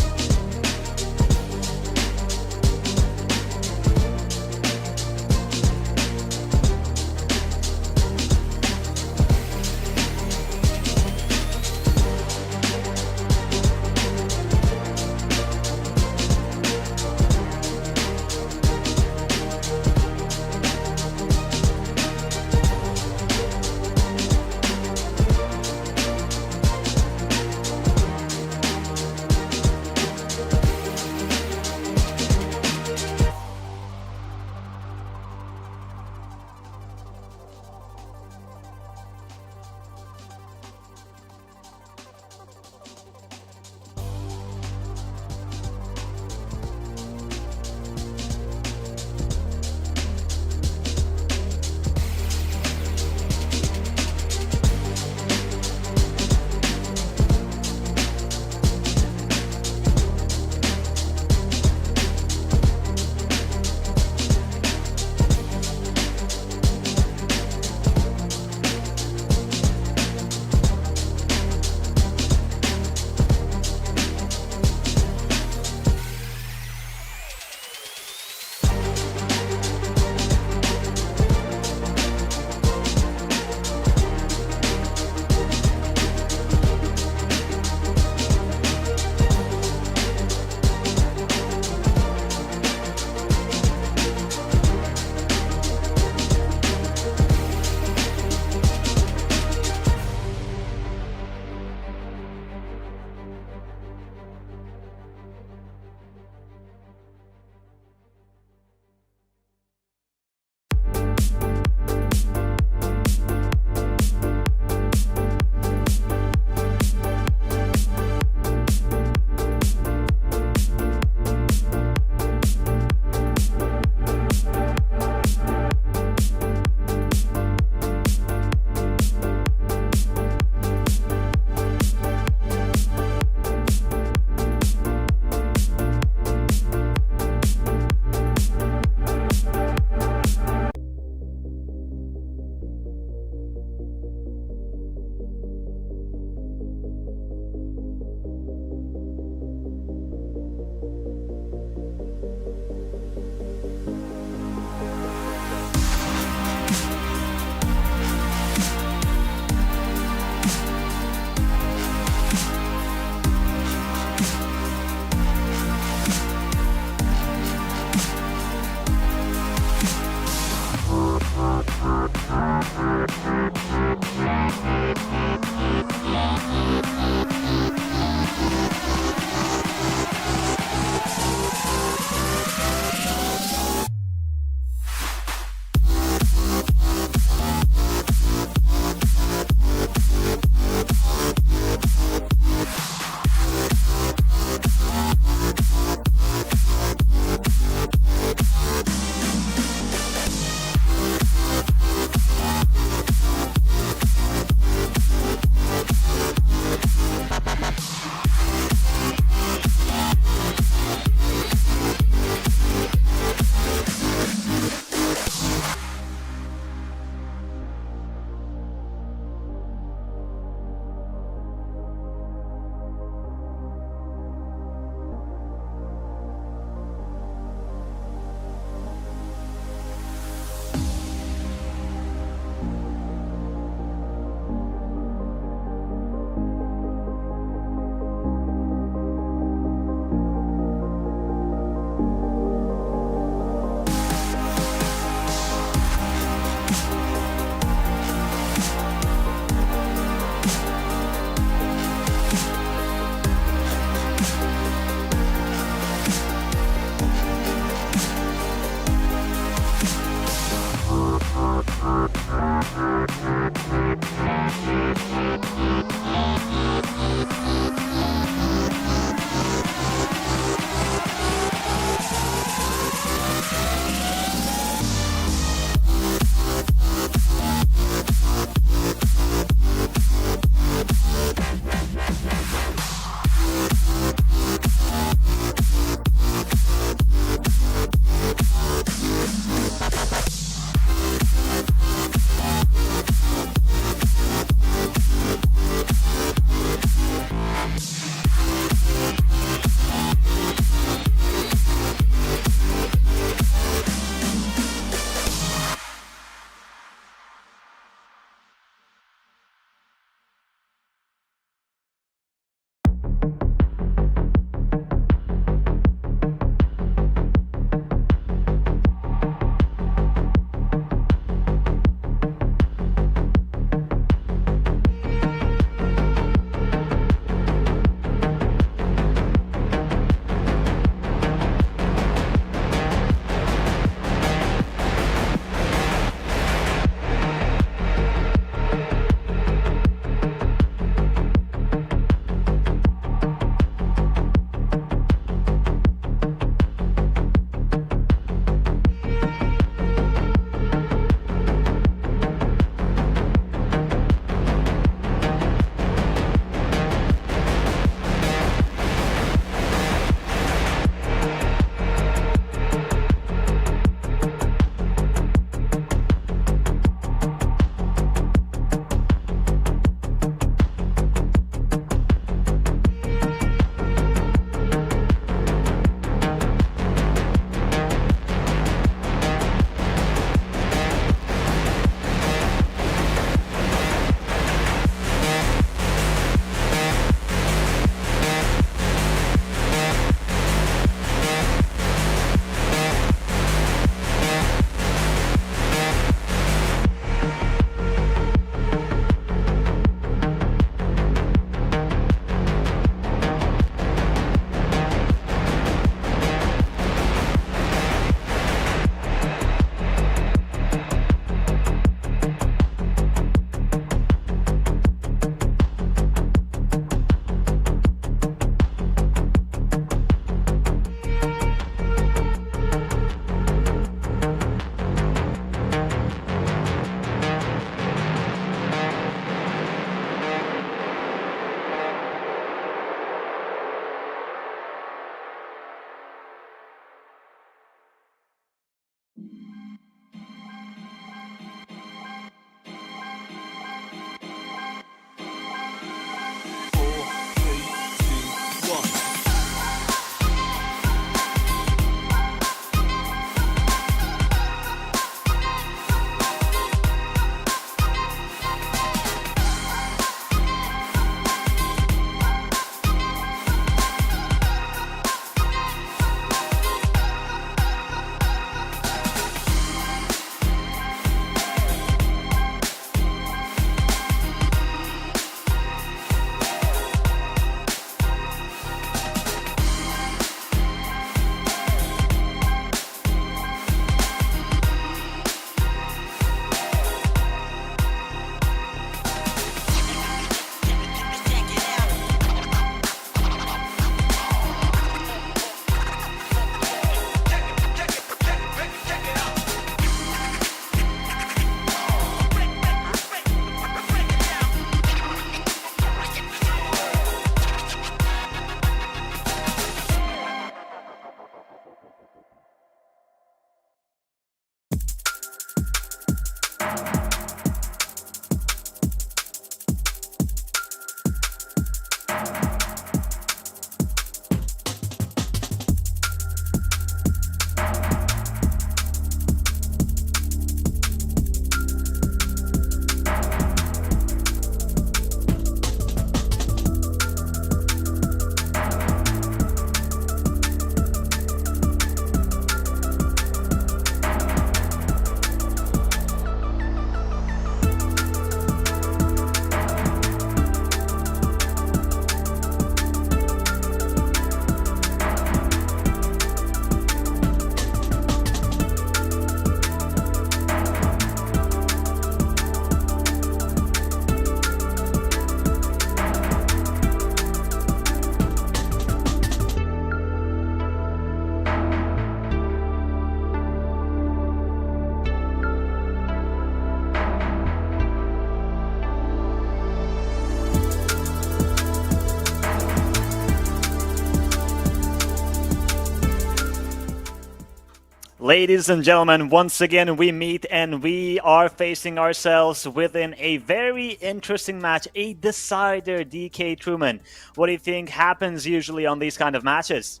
Ladies and gentlemen, once again we meet and we are facing ourselves within a very interesting match, a decider. DK Truman, what do you think happens usually on these kind of matches?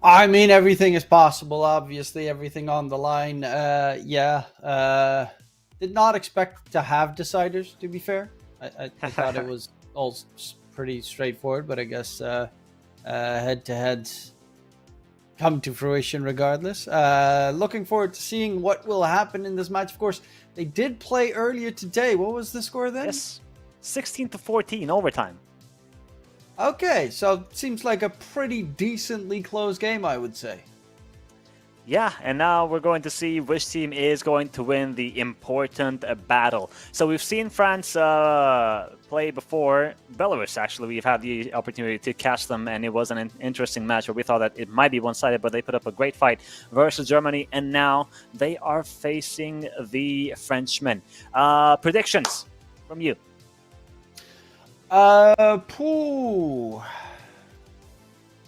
I mean, everything is possible, obviously, everything on the line. Did not expect to have deciders, to be fair. I thought it was all pretty straightforward, but I guess head-to-head come to fruition regardless. Looking forward to seeing what will happen in this match. Of course, they did play earlier today. What was the score then? Yes, 16-14 overtime. Okay, so seems like a pretty decently close game, I would say. Yeah, and now we're going to see which team is going to win the important battle. So we've seen France play before. Belarus, actually, we've had the opportunity to catch them, and it was an interesting match where we thought that it might be one-sided, but they put up a great fight versus Germany, and now they are facing the Frenchmen. Predictions from you? Pooh.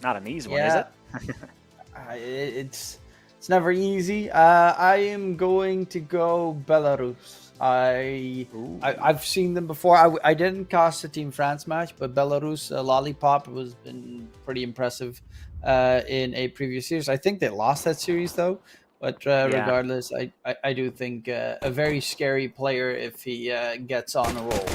Not an easy one, is it? It's never easy. I am going to go Belarus. I've seen them before. I didn't cast the Team France match, but Belarus Lollipop was been pretty impressive in a previous series. I think they lost that series though. But regardless, I do think a very scary player if he gets on a roll.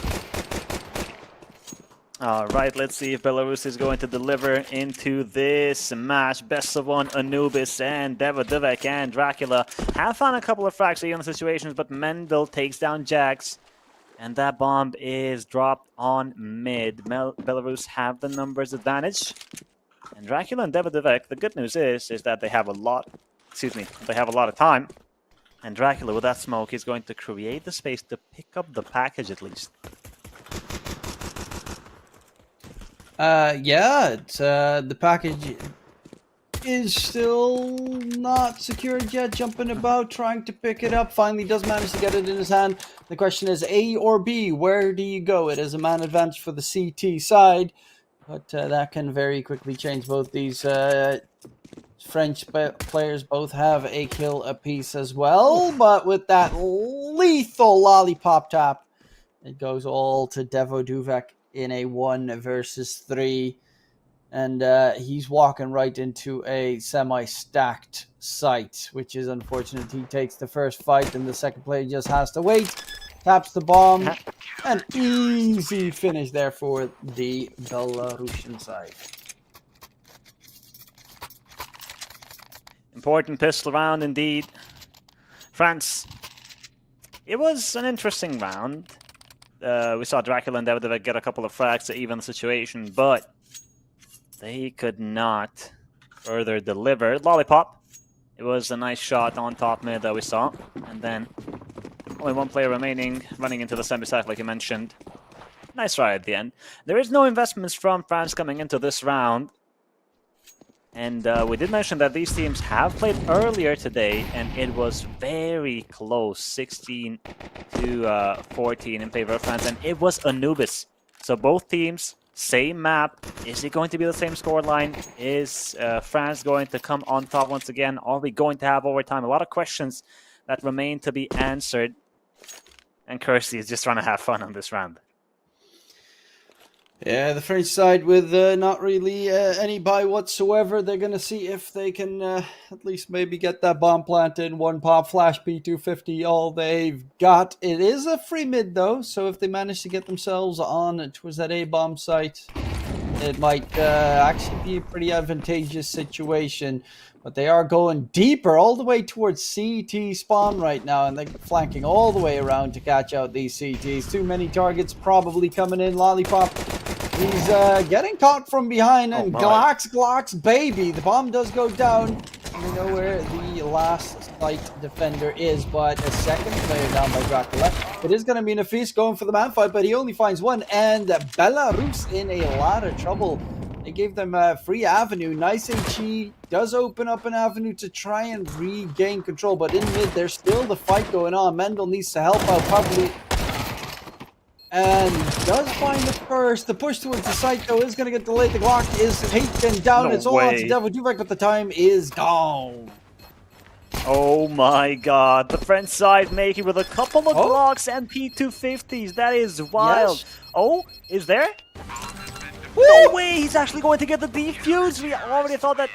All right, let's see if Belarus is going to deliver into this match. Best of one, Anubis and Devek and Dracula have found a couple of frags in the situations, but Mendel takes down Jax, and that bomb is dropped on mid. Belarus have the numbers advantage, and Dracula and Devek. The good news is that they have a lot. They have a lot of time, and Dracula with that smoke is going to create the space to pick up the package at least. The package is still not secured yet, jumping about, trying to pick it up. Finally does manage to get it in his hand. The question is A or B, where do you go? It is a man advantage for the CT side, but that can very quickly change. Both these French players both have a kill apiece as well, but with that lethal lollipop tap, it goes all to Devo Duvek in a 1 versus 3, and he's walking right into a semi-stacked site, which is unfortunate. He takes the first fight, and the second player just has to wait, taps the bomb, an easy finish there for the Belarusian side. Important pistol round indeed. France, it was an interesting round. We saw Dracula and David get a couple of frags to even the situation, but they could not further deliver. Lollipop, it was a nice shot on top mid that we saw, and then only one player remaining, running into the semi-side like you mentioned. Nice try at the end. There is no investments from France coming into this round, and we did mention that these teams have played earlier today, and it was very close, 16-14 in favor of France, and it was Anubis. So both teams, same map. Is it going to be the same scoreline? Is France going to come on top once again? Are we going to have overtime? A lot of questions that remain to be answered, and Kirsty is just trying to have fun on this round. Yeah, the French side with not really any buy whatsoever. They're going to see if they can at least maybe get that bomb planted. One pop, flash P250, all they've got. It is a free mid, though, so if they manage to get themselves on towards that A-bomb site, it might actually be a pretty advantageous situation. But they are going deeper, all the way towards CT spawn right now, and they're flanking all the way around to catch out these CTs. Too many targets probably coming in. Lollipop, he's getting caught from behind, and Glocks, baby. The bomb does go down. We know where the last site defender is, but a second player down by Dracula. It is going to be Nafis going for the man fight, but he only finds one, and Belarus in a lot of trouble. They gave them a free avenue. Nice HE does open up an avenue to try and regain control, but in mid, there's still the fight going on. Mendel needs to help out, probably, and does find the first. The push towards the site, though, is going to get delayed. The Glock is taken down. It's all on to Devil Duvek, but the time is gone. Oh my god, the French side making with a couple of Oh. Glocks and P250s. That is wild. Yes. Oh, is there? Woo! No way, he's actually going to get the defuse. We already thought that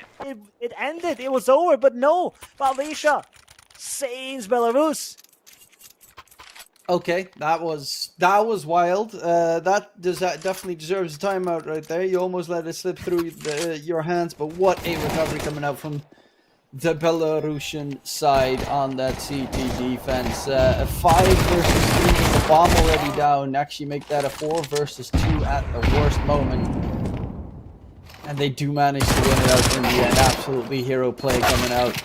it ended, it was over, but no. Valisha saves Belarus. Okay, that was wild. That definitely deserves a timeout right there. You almost let it slip through your hands, but what a recovery coming out from the Belarusian side on that CT defense. A 5 versus 3 with the bomb already down. Actually make that a 4 versus 2 at the worst moment. And they do manage to win it out in the end. Absolutely hero play coming out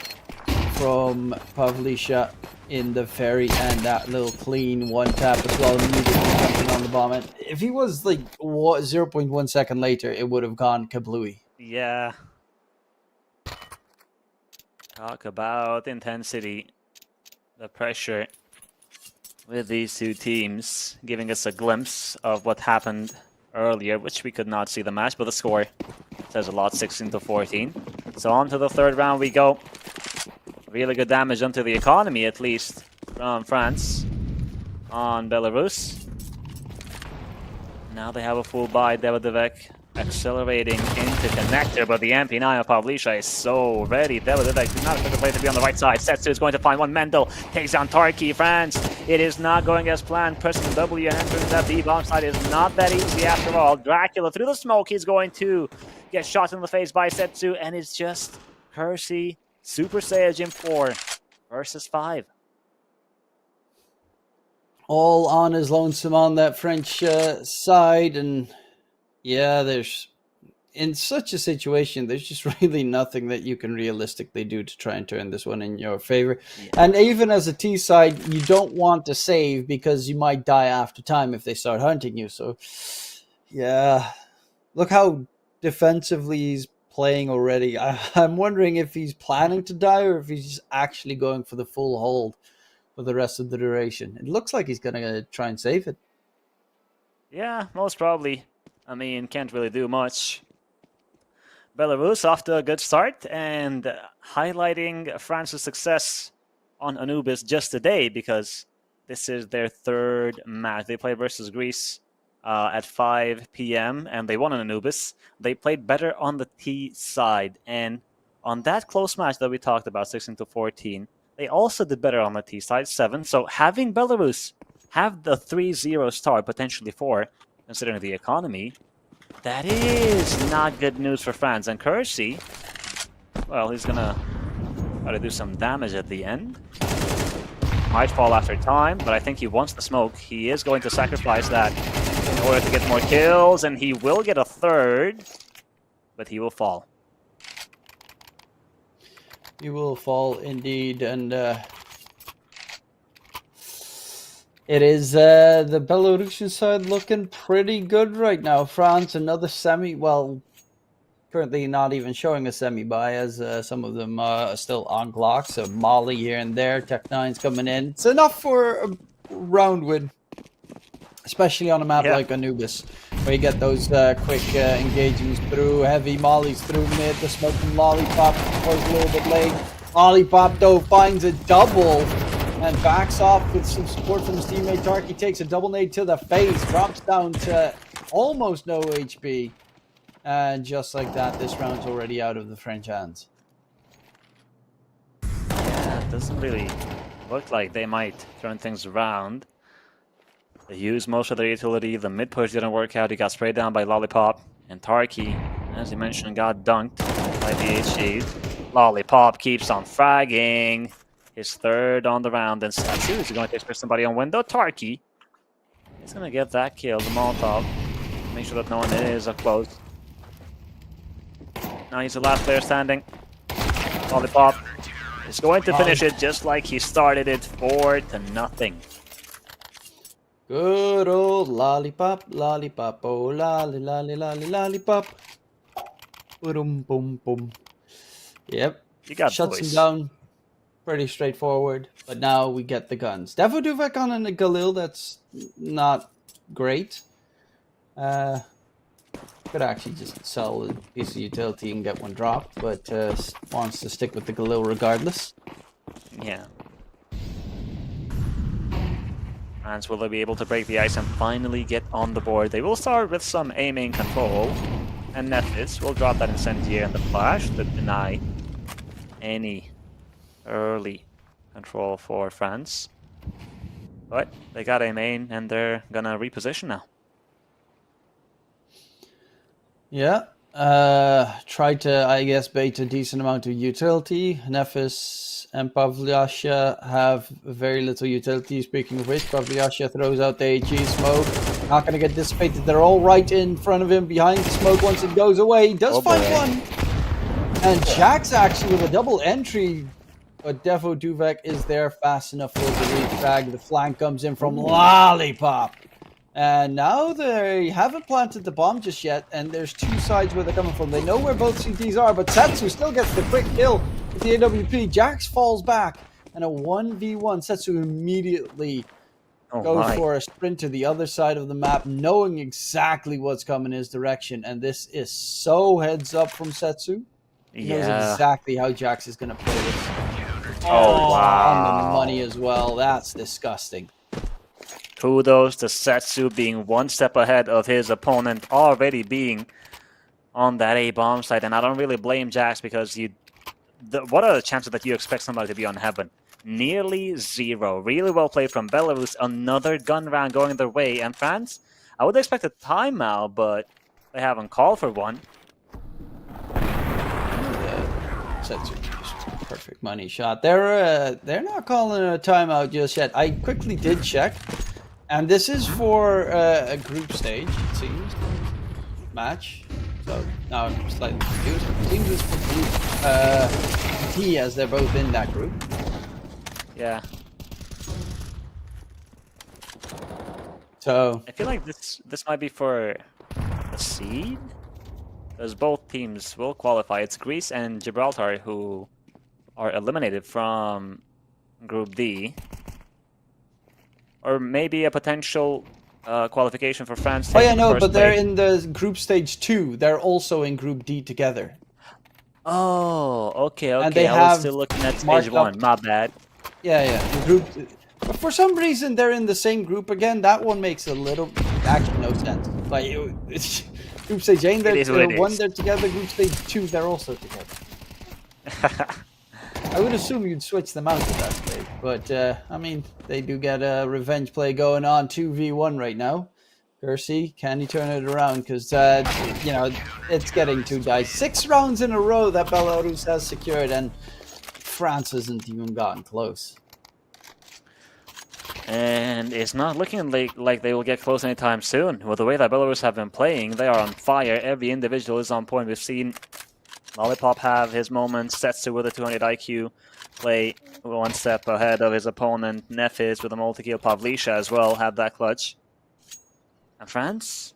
from Pavlisha in the very end. That little clean one tap as well, immediately jumping on the bomb. And if he was like 0.1 second later, it would have gone kablooey. Yeah. Talk about intensity, the pressure with these two teams, giving us a glimpse of what happened earlier, which we could not see the match, but the score says a lot, 16-14. So on to the third round we go. Really good damage onto the economy, at least, from France on Belarus. Now they have a full buy, Davidovec accelerating into connector, but the MP9 of Pavlisha is so ready. Davidovec did not expect the play to be on the right side. CS2 is going to find one. Mendel takes down Tarki. France, it is not going as planned. Pressing W and entering that B bomb side is not that easy after all. Dracula through the smoke. He's going to get shot in the face by CS2, and it's just Hersey, Super Saiyajin 4 versus 5. All on his lonesome on that French side, and yeah, there's in such a situation, there's just really nothing that you can realistically do to try and turn this one in your favor. Yeah. And even as a T side, you don't want to save because you might die after time if they start hunting you. So, yeah, look how defensively he's playing already. I'm wondering if he's planning to die or if he's just actually going for the full hold for the rest of the duration. It looks like he's going to try and save it. Yeah, most probably. I mean, can't really do much. Belarus off to a good start and highlighting France's success on Anubis just today because this is their third match. They played versus Greece at 5 p.m. and they won on Anubis. They played better on the T side, and on that close match that we talked about, 16-14, they also did better on the T side, 7. So having Belarus have the 3-0 start, potentially 4, considering the economy, that is not good news for France. And Kersey, well, he's gonna try to do some damage at the end. Might fall after time, but I think he wants the smoke. He is going to sacrifice that in order to get more kills, and he will get a third, but he will fall. He will fall indeed, and it is the Belarusian side looking pretty good right now. France, another semi, well, currently not even showing a semi-buy as some of them are still on Glock. So Molly here and there, Tech9's coming in. It's enough for a round win, especially on a map like Anubis, where you get those quick engagements through, heavy mollies through mid, the smoking lollipop was a little bit late. Lollipop, though, finds a double and backs off with some support from his teammate. Tarky takes a double nade to the face, drops down to almost no HP. And just like that, this round's already out of the French hands. Yeah, it doesn't really look like they might turn things around. They used most of their utility. The mid push didn't work out. He got sprayed down by Lollipop. And Tarky, as you mentioned, got dunked by the HG. Lollipop keeps on fragging. His third on the round. And Satsu is going to expect somebody on window. Tarky is going to get that kill. The Molotov. Make sure that no one is up close. Now he's the last player standing. Lollipop is going to finish it just like he started it, 4-0. Good old Lollipop, Lollipop, oh lolly, lolly, lolly, Lollipop. Boom, boom, boom. Yep. You got shuts him down. Pretty straightforward. But now we get the guns. Davidovec on a Galil, that's not great. Could actually just sell a piece of utility and get one dropped, but wants to stick with the Galil regardless. Yeah. France, will they be able to break the ice and finally get on the board? They will start with some aiming control. And Nephis will drop that Incendiary and the Flash to deny any early control for France. But they got a main and they're gonna reposition now. Yeah. Tried to, I guess, bait a decent amount of utility. Nephis and Pavlyasha have very little utility. Speaking of which, Pavlyasha throws out the AG smoke. Not going to get dissipated. They're all right in front of him behind the smoke once it goes away. He does find one. And Jack's actually with a double entry. But Devo Duvek is there fast enough for the refrag. The flank comes in from Lollipop. And now they haven't planted the bomb just yet, and there's two sides where they're coming from. They know where both CTs are, but Setsu still gets the quick kill with the AWP. Jax falls back, and a 1v1. Setsu immediately goes for a sprint to the other side of the map, knowing exactly what's coming his direction. And this is so heads up from Setsu. He knows exactly how Jax is going to play this. Oh, wow. On the money as well. That's disgusting. Kudos to Setsu being one step ahead of his opponent, already being on that A-bomb site. And I don't really blame Jax because what are the chances that you expect somebody to be on Heaven? Nearly zero. Really well played from Belarus. Another gun round going their way. And France, I would expect a timeout, but they haven't called for one. Setsu, perfect money shot. They're not calling a timeout just yet. I quickly did check. And this is for a group stage, it seems, match. So now I'm slightly confused. It seems it's for group D, as they're both in that group. Yeah. So I feel like this might be for a seed, because both teams will qualify. It's Greece and Gibraltar who are eliminated from Group D. Or maybe a potential qualification for France. Oh yeah, no, but they're in the group stage 2. They're also in Group D together. Oh, okay. And they I was still looking at stage 1. My bad. Yeah. But for some reason, they're in the same group again. That one makes a little, actually, no sense. Like it's group stage A, they're together. Group stage 2, they're also together. I would assume you'd switch them out at that stage, but I mean, they do get a revenge play going on, 2v1 right now. Kersey, can he turn it around? Because, you know, it's getting too dicey. 6 rounds in a row that Belarus has secured, and France hasn't even gotten close. And it's not looking like they will get close anytime soon. With the way that Belarus have been playing, they are on fire. Every individual is on point. We've seen Lollipop have his moments. Setsu with a 200 IQ play one step ahead of his opponent. Nephis with a multi-kill. Pavlisha as well had that clutch. And France,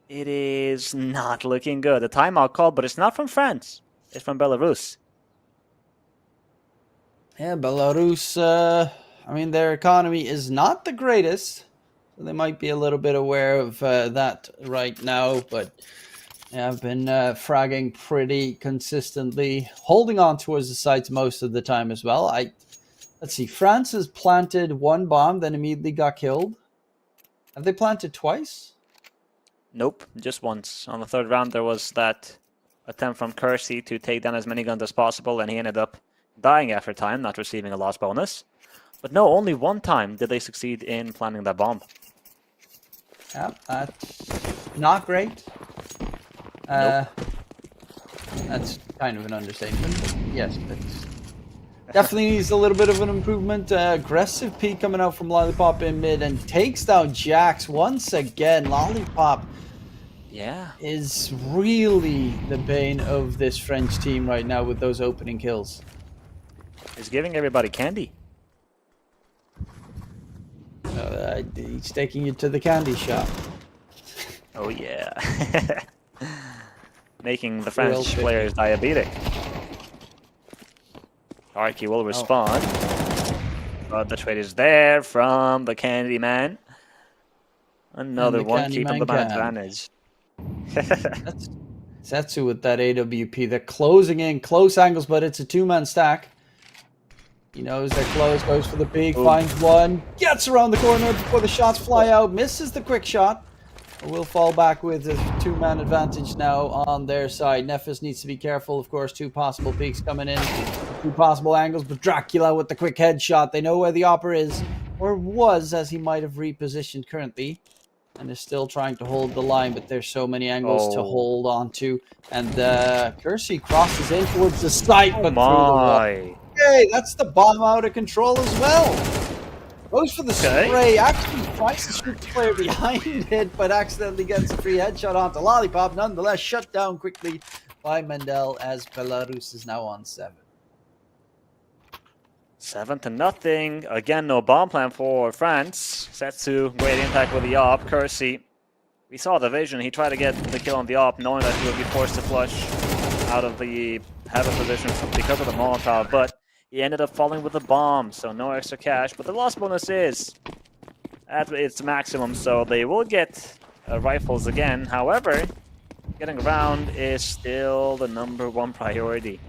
it is not looking good. A timeout call, but it's not from France. It's from Belarus. Yeah, Belarus, I mean, their economy is not the greatest. So they might be a little bit aware of that right now, but I've been fragging pretty consistently, holding on towards the sites most of the time as well. Let's see, France has planted 1 bomb, then immediately got killed. Have they planted twice? Nope, just once. On the 3rd round, there was that attempt from Kersey to take down as many guns as possible, and he ended up dying after time, not receiving a loss bonus. But no, only 1 time did they succeed in planting that bomb. Yeah, that's not great. Nope. That's kind of an understatement, but yes, but definitely needs a little bit of an improvement. Aggressive peek coming out from Lollipop in mid and takes down Jax once again. Lollipop is really the bane of this French team right now with those opening kills. He's giving everybody candy. He's taking you to the candy shop. Oh yeah. Making the French players diabetic. Arky will respond. But the trade is there from the Candyman. Another one keeping them at advantage. That's Setsu with that AWP. They're closing in close angles, but it's a 2-man stack. He knows they're close, goes for the peak, Boom. finds one, gets around the corner before the shots fly out, misses the quick shot. Will fall back with a 2-man advantage now on their side. Nephis needs to be careful, of course. 2 possible peaks coming in, 2 possible angles, but Dracula with the quick headshot. They know where the Opera is, or was, as he might have repositioned currently, and is still trying to hold the line, but there's so many angles to hold on to. And Kersey crosses in towards the site, Oh but through the wall. my. Okay, that's the bomb out of control as well. Goes for the spray, actually tries to shoot the player behind it, but accidentally gets a free headshot onto Lollipop. Nonetheless, shut down quickly by Mendel as Belarus is now on 7. 7-0. Again, no bomb plan for France. CS2, great impact with the op. Kersey, we saw the vision. He tried to get the kill on the op, knowing that he would be forced to flush out of the heaven position because of the Molotov, but he ended up falling with the bomb, so no extra cash. But the loss bonus is at its maximum, so they will get rifles again. However, getting around is still the #1 priority.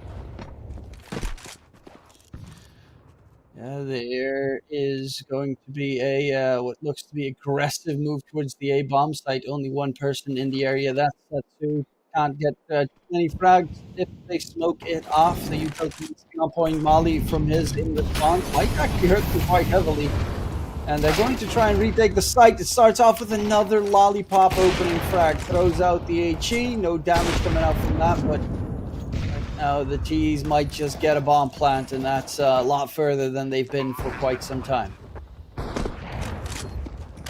Yeah, there is going to be a what looks to be aggressive move towards the A bomb site. Only one person in the area. That's two. Can't get too many frags if they smoke it off. The utility on point Molly from his in response might actually hurt them quite heavily. And they're going to try and retake the site. It starts off with another Lollipop opening frag. Throws out the HE. No damage coming out from that, but now the T's might just get a bomb plant, and that's a lot further than they've been for quite some time.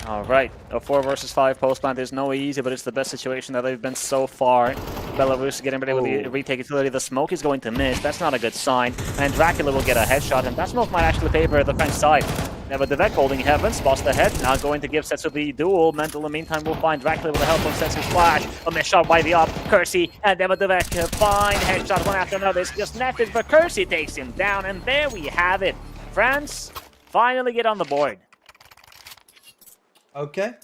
All right, a 4 versus 5 post plant is no easy, but it's the best situation that they've been so far. Belarus getting ready with the retake utility. The smoke is going to miss. That's not a good sign. And Dracula will get a headshot, and that smoke might actually favor the French side. Nevedevec holding heaven, spots the head, now going to give Setsu the duel. Mental, in the meantime, will find Dracula with the help of Setsu's flash. A miss shot by the up. Kersey and Nevedevec fine headshot one after another. It's just Nephis, but Kersey takes him down, and there we have it. France finally get on the board. Okay.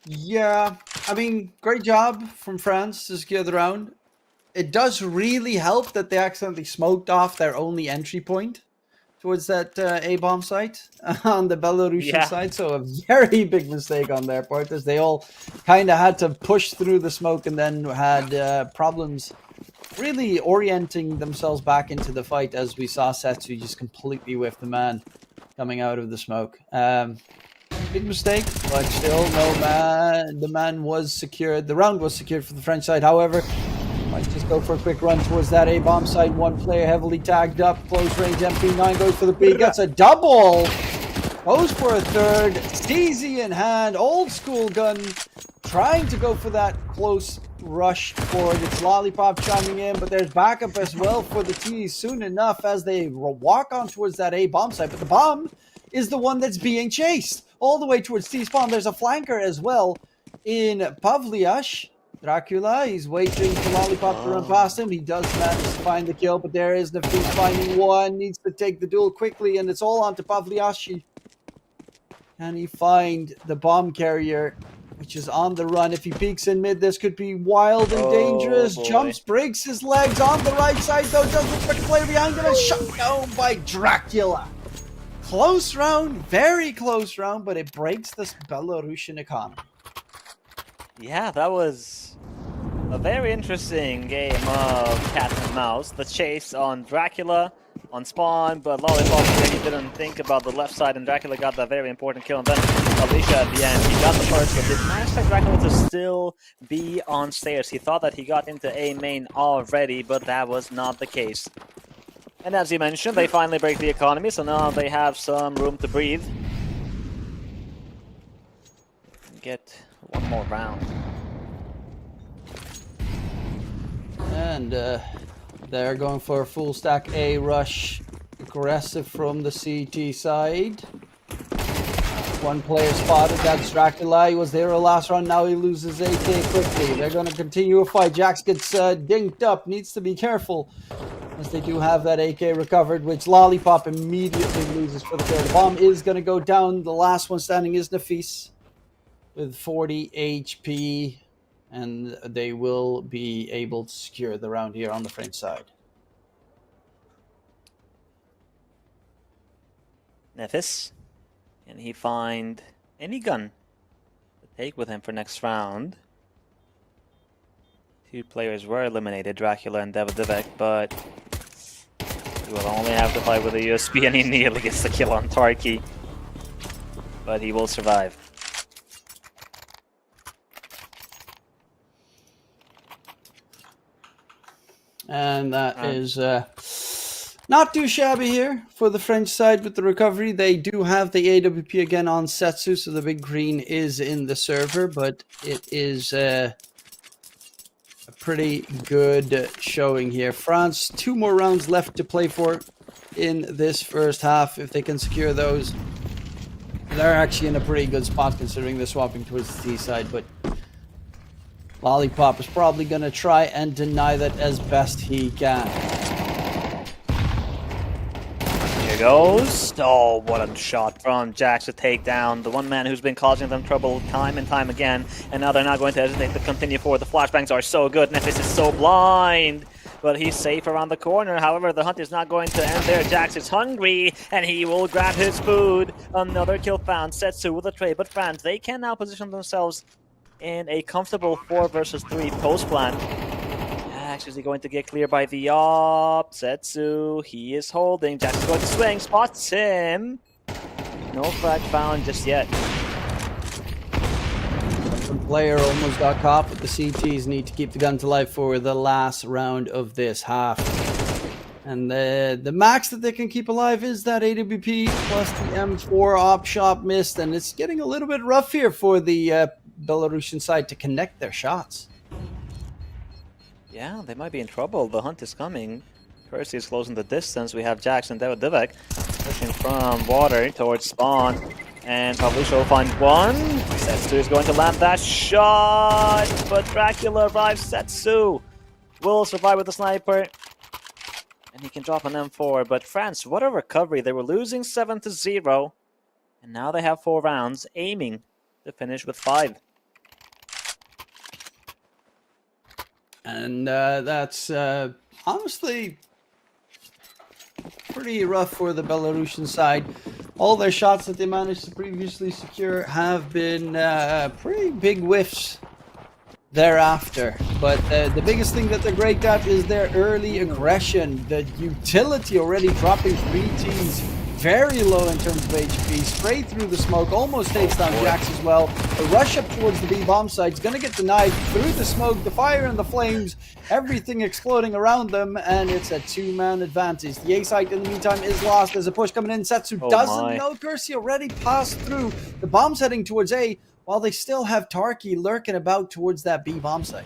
Yeah, I mean, great job from France to secure the round. It does really help that they accidentally smoked off their only entry point towards that A-bomb site on the Belarusian side. So a very big mistake on their part, as they all kind of had to push through the smoke and then had problems really orienting themselves back into the fight, as we saw Setsu just completely whiff the man coming out of the smoke. Big mistake, but still, no man. The man was secured. The round was secured for the French side. However, might just go for a quick run towards that A-bomb side. One player heavily tagged up. Close range MP9 goes for the B. Gets a double. Goes for a third. CZ in hand. Old school gun. Trying to go for that close rush forward. It's Lollipop chiming in, but there's backup as well for the T's soon enough as they walk on towards that A-bomb site. But the bomb is the one that's being chased all the way towards T-spawn. There's a flanker as well in Pavliash. Dracula, he's waiting for Lollipop to run past him. He does manage to find the kill, but there is Nafis finding one. Needs to take the duel quickly, and it's all on to Pavliash. Can he find the bomb carrier, which is on the run? If he peeks in mid, this could be wild and dangerous. Boy. Jumps, breaks his legs on the right side, though. Does look like a player behind him, and shut down by Dracula. Close round, very close round, but it breaks this Belarusian economy. Yeah, that was a very interesting game of cat and mouse. The chase on Dracula, on spawn, but Lollipop really didn't think about the left side, and Dracula got that very important kill. And then Alicia at the end, he got the first, but did not expect Dracula to still be on stairs. He thought that he got into A main already, but that was not the case. And as you mentioned, they finally break the economy, so now they have some room to breathe. Get one more round. And they're going for a full stack A rush. Aggressive from the CT side. One player spotted, that's Dracula. He was there last round, now he loses AK quickly. They're going to continue a fight. Jax gets dinked up, needs to be careful, as they do have that AK recovered, which Lollipop immediately loses for the kill. The bomb is going to go down. The last one standing is Nafis with 40 HP, and they will be able to secure the round here on the French side. Nefis. Can he find any gun to take with him for next round? 2 players were eliminated, Dracula and Davidivek, but he will only have to fight with a USP, and he nearly gets the kill on Tarky. But he will survive. And that is not too shabby here for the French side with the recovery. They do have the AWP again on Setsu, so the big green is in the server, but it is a pretty good showing here. France, 2 more rounds left to play for in this first half. If they can secure those, they're actually in a pretty good spot considering they're swapping towards the T side, but Lollipop is probably going to try and deny that as best he can. Here goes. Oh, what a shot from Jax to take down the one man who's been causing them trouble time and time again. And now they're not going to hesitate to continue forward. The flashbangs are so good. Nefis is so blind. But he's safe around the corner. However, the hunt is not going to end there. Jax is hungry, and he will grab his food. Another kill found. Setsu with a trade. But France, they can now position themselves in a comfortable 4 versus 3 post plan. Jax, is he going to get clear by the op? Setsu, he is holding. Jax is going to swing, spots him. No frag found just yet. One player almost got caught, but the CTs need to keep the gun to life for the last round of this half. And the max that they can keep alive is that AWP plus the M4 op shot missed, and it's getting a little bit rough here for the Belarusian side to connect their shots. Yeah, they might be in trouble. The hunt is coming. Kersey is closing the distance. We have Jax and Davidivek pushing from water towards spawn. And Pavlusha will find one. Setsu is going to land that shot. But Dracula arrives. Setsu will survive with the sniper. And he can drop an M4. But France, what a recovery. They were losing 7-0. And now they have 4 rounds, aiming to finish with 5. And that's honestly pretty rough for the Belarusian side. All their shots that they managed to previously secure have been pretty big whiffs thereafter. But the biggest thing that they're great at is their early aggression. The utility already dropping 3 Ts. Very low in terms of HP, straight through the smoke, almost takes down Jax as well. The rush up towards the B bomb site is going to get denied through the smoke, the fire and the flames, everything exploding around them, and it's a 2-man advantage. The A site in the meantime is lost. There's a push coming in. Setsu doesn't know Kersey already passed through. The bomb's heading towards A, while they still have Tarky lurking about towards that B bomb site.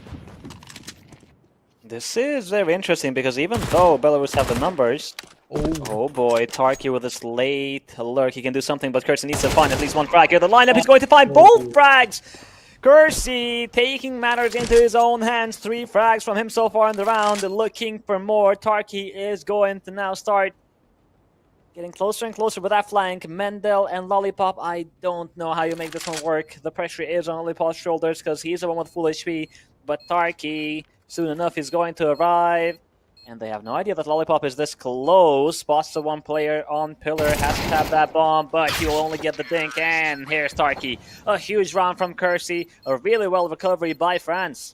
This is very interesting because even though Belarus have the numbers, oh boy, Tarky with his late lurk. He can do something, but Kersey needs to find at least 1 frag here. The lineup is going to find both frags. Kersey taking matters into his own hands. 3 frags from him so far in the round, looking for more. Tarky is going to now start getting closer and closer with that flank. Mendel and Lollipop, I don't know how you make this one work. The pressure is on Lollipop's shoulders because he's the one with full HP, but Tarky, soon enough, is going to arrive. And they have no idea that Lollipop is this close. Spots the 1 player on pillar, has to tap that bomb, but he will only get the dink. And here's Tarky. A huge round from Kersey. A really well recovery by France.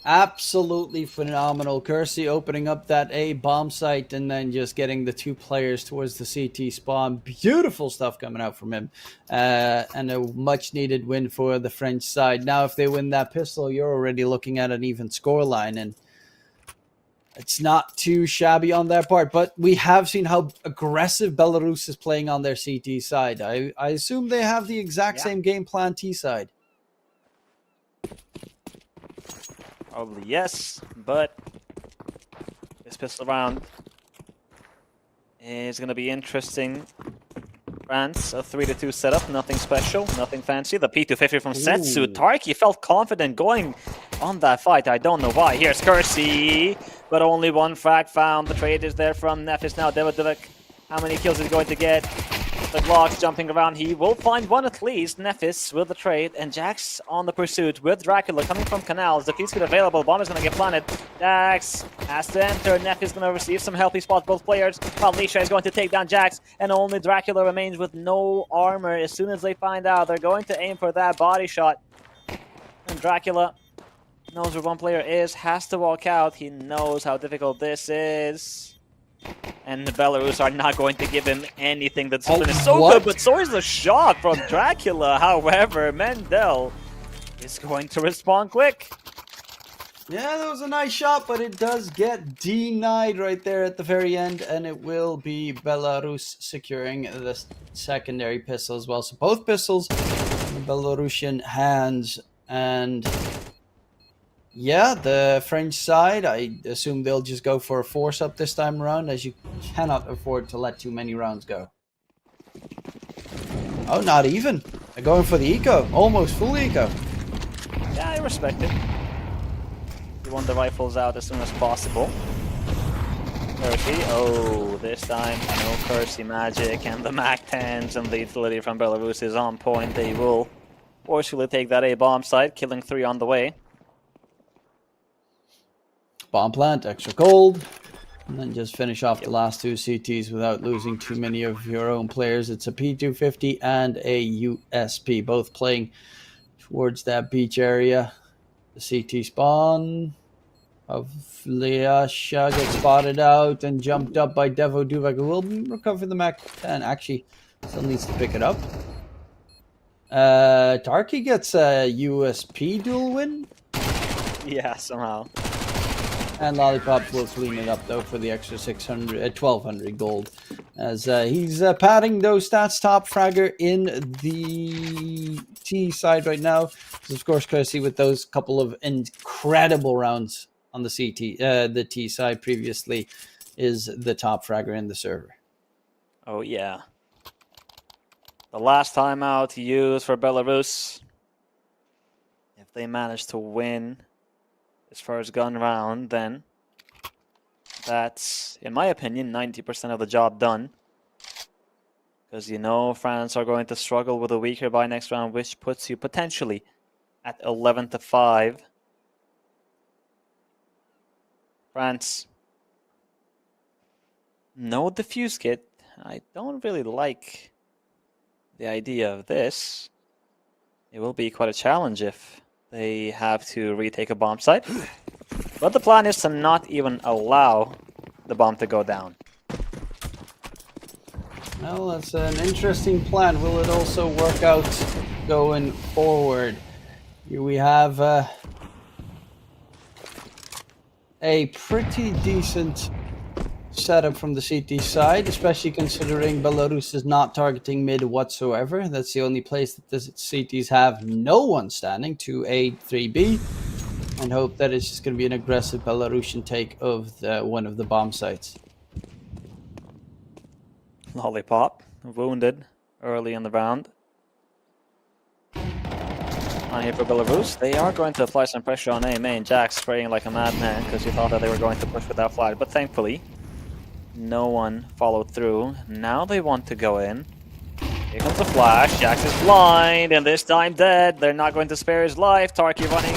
Absolutely phenomenal. Kersey opening up that A bomb site and then just getting the 2 players towards the CT spawn. Beautiful stuff coming out from him. And a much needed win for the French side. Now, if they win that pistol, you're already looking at an even scoreline, and it's not too shabby on their part, but we have seen how aggressive Belarus is playing on their CT side. I assume they have the exact same game plan T side. Probably yes, but this pistol round is going to be interesting. France, a 3-2 setup, nothing special, nothing fancy. The P250 from Setsu. Tarky felt confident going on that fight. I don't know why. Here's Kersey, but only 1 frag found. The trade is there from Nefis now. Davidivek, how many kills is he going to get? The Glocks jumping around. He will find one at least. Nephis with the trade, and Jax on the pursuit with Dracula coming from canals. The fuse kit available. Bomb is going to get planted. Jax has to enter. Nephis is going to receive some help. He spots both players. Alicia is going to take down Jax, and only Dracula remains with no armor. As soon as they find out, they're going to aim for that body shot. And Dracula knows where one player is, has to walk out. He knows how difficult this is. And the Belarus are not going to give him anything. That's so good, but so is the shot from Dracula. However, Mendel is going to respond quick. Yeah, that was a nice shot, but it does get denied right there at the very end, and it will be Belarus securing the secondary pistol as well. So both pistols in Belarusian hands, and yeah, the French side, I assume they'll just go for a force-up this time around, as you cannot afford to let too many rounds go. Oh, not even. They're going for the eco. Almost full eco. Yeah, I respect it. You want the rifles out as soon as possible. Percy, oh, this time no Percy magic, and the MAC-10s and the utility from Belarus is on point. They will forcefully take that A bomb site, killing 3 on the way. Bomb plant, extra gold, and then just finish off the last 2 CTs without losing too many of your own players. It's a P250 and a USP, both playing towards that beach area. The CT spawn of Liasha gets spotted out and jumped up by Devo Duvak, who will recover the MAC-10. Actually, still needs to pick it up. Tarky gets a USP dual win. Yeah, somehow. And Lollipop will clean it up, though, for the extra 1,200 gold. As he's padding those stats, top fragger in the T side right now. So, of course, courtesy with those couple of incredible rounds on the the T side previously, is the top fragger in the server. Oh, yeah. The last timeout used for Belarus. If they manage to win as far as gun round, then that's, in my opinion, 90% of the job done. Because you know France are going to struggle with a weaker by next round, which puts you potentially at 11-5. France, no defuse kit. I don't really like the idea of this. It will be quite a challenge if they have to retake a bomb site. But the plan is to not even allow the bomb to go down. Well, that's an interesting plan. Will it also work out going forward? Here we have a pretty decent setup from the CT side, especially considering Belarus is not targeting mid whatsoever. That's the only place that the CTs have no one standing, 2A, 3B, and hope that it's just going to be an aggressive Belarusian take of one of the bomb sites. Lollipop, wounded early in the round. On here for Belarus, they are going to apply some pressure on A main. Jax spraying like a madman because he thought that they were going to push with that flag, but thankfully no one followed through. Now they want to go in. Here comes the flash. Jax is blind, and this time dead. They're not going to spare his life. Tarky running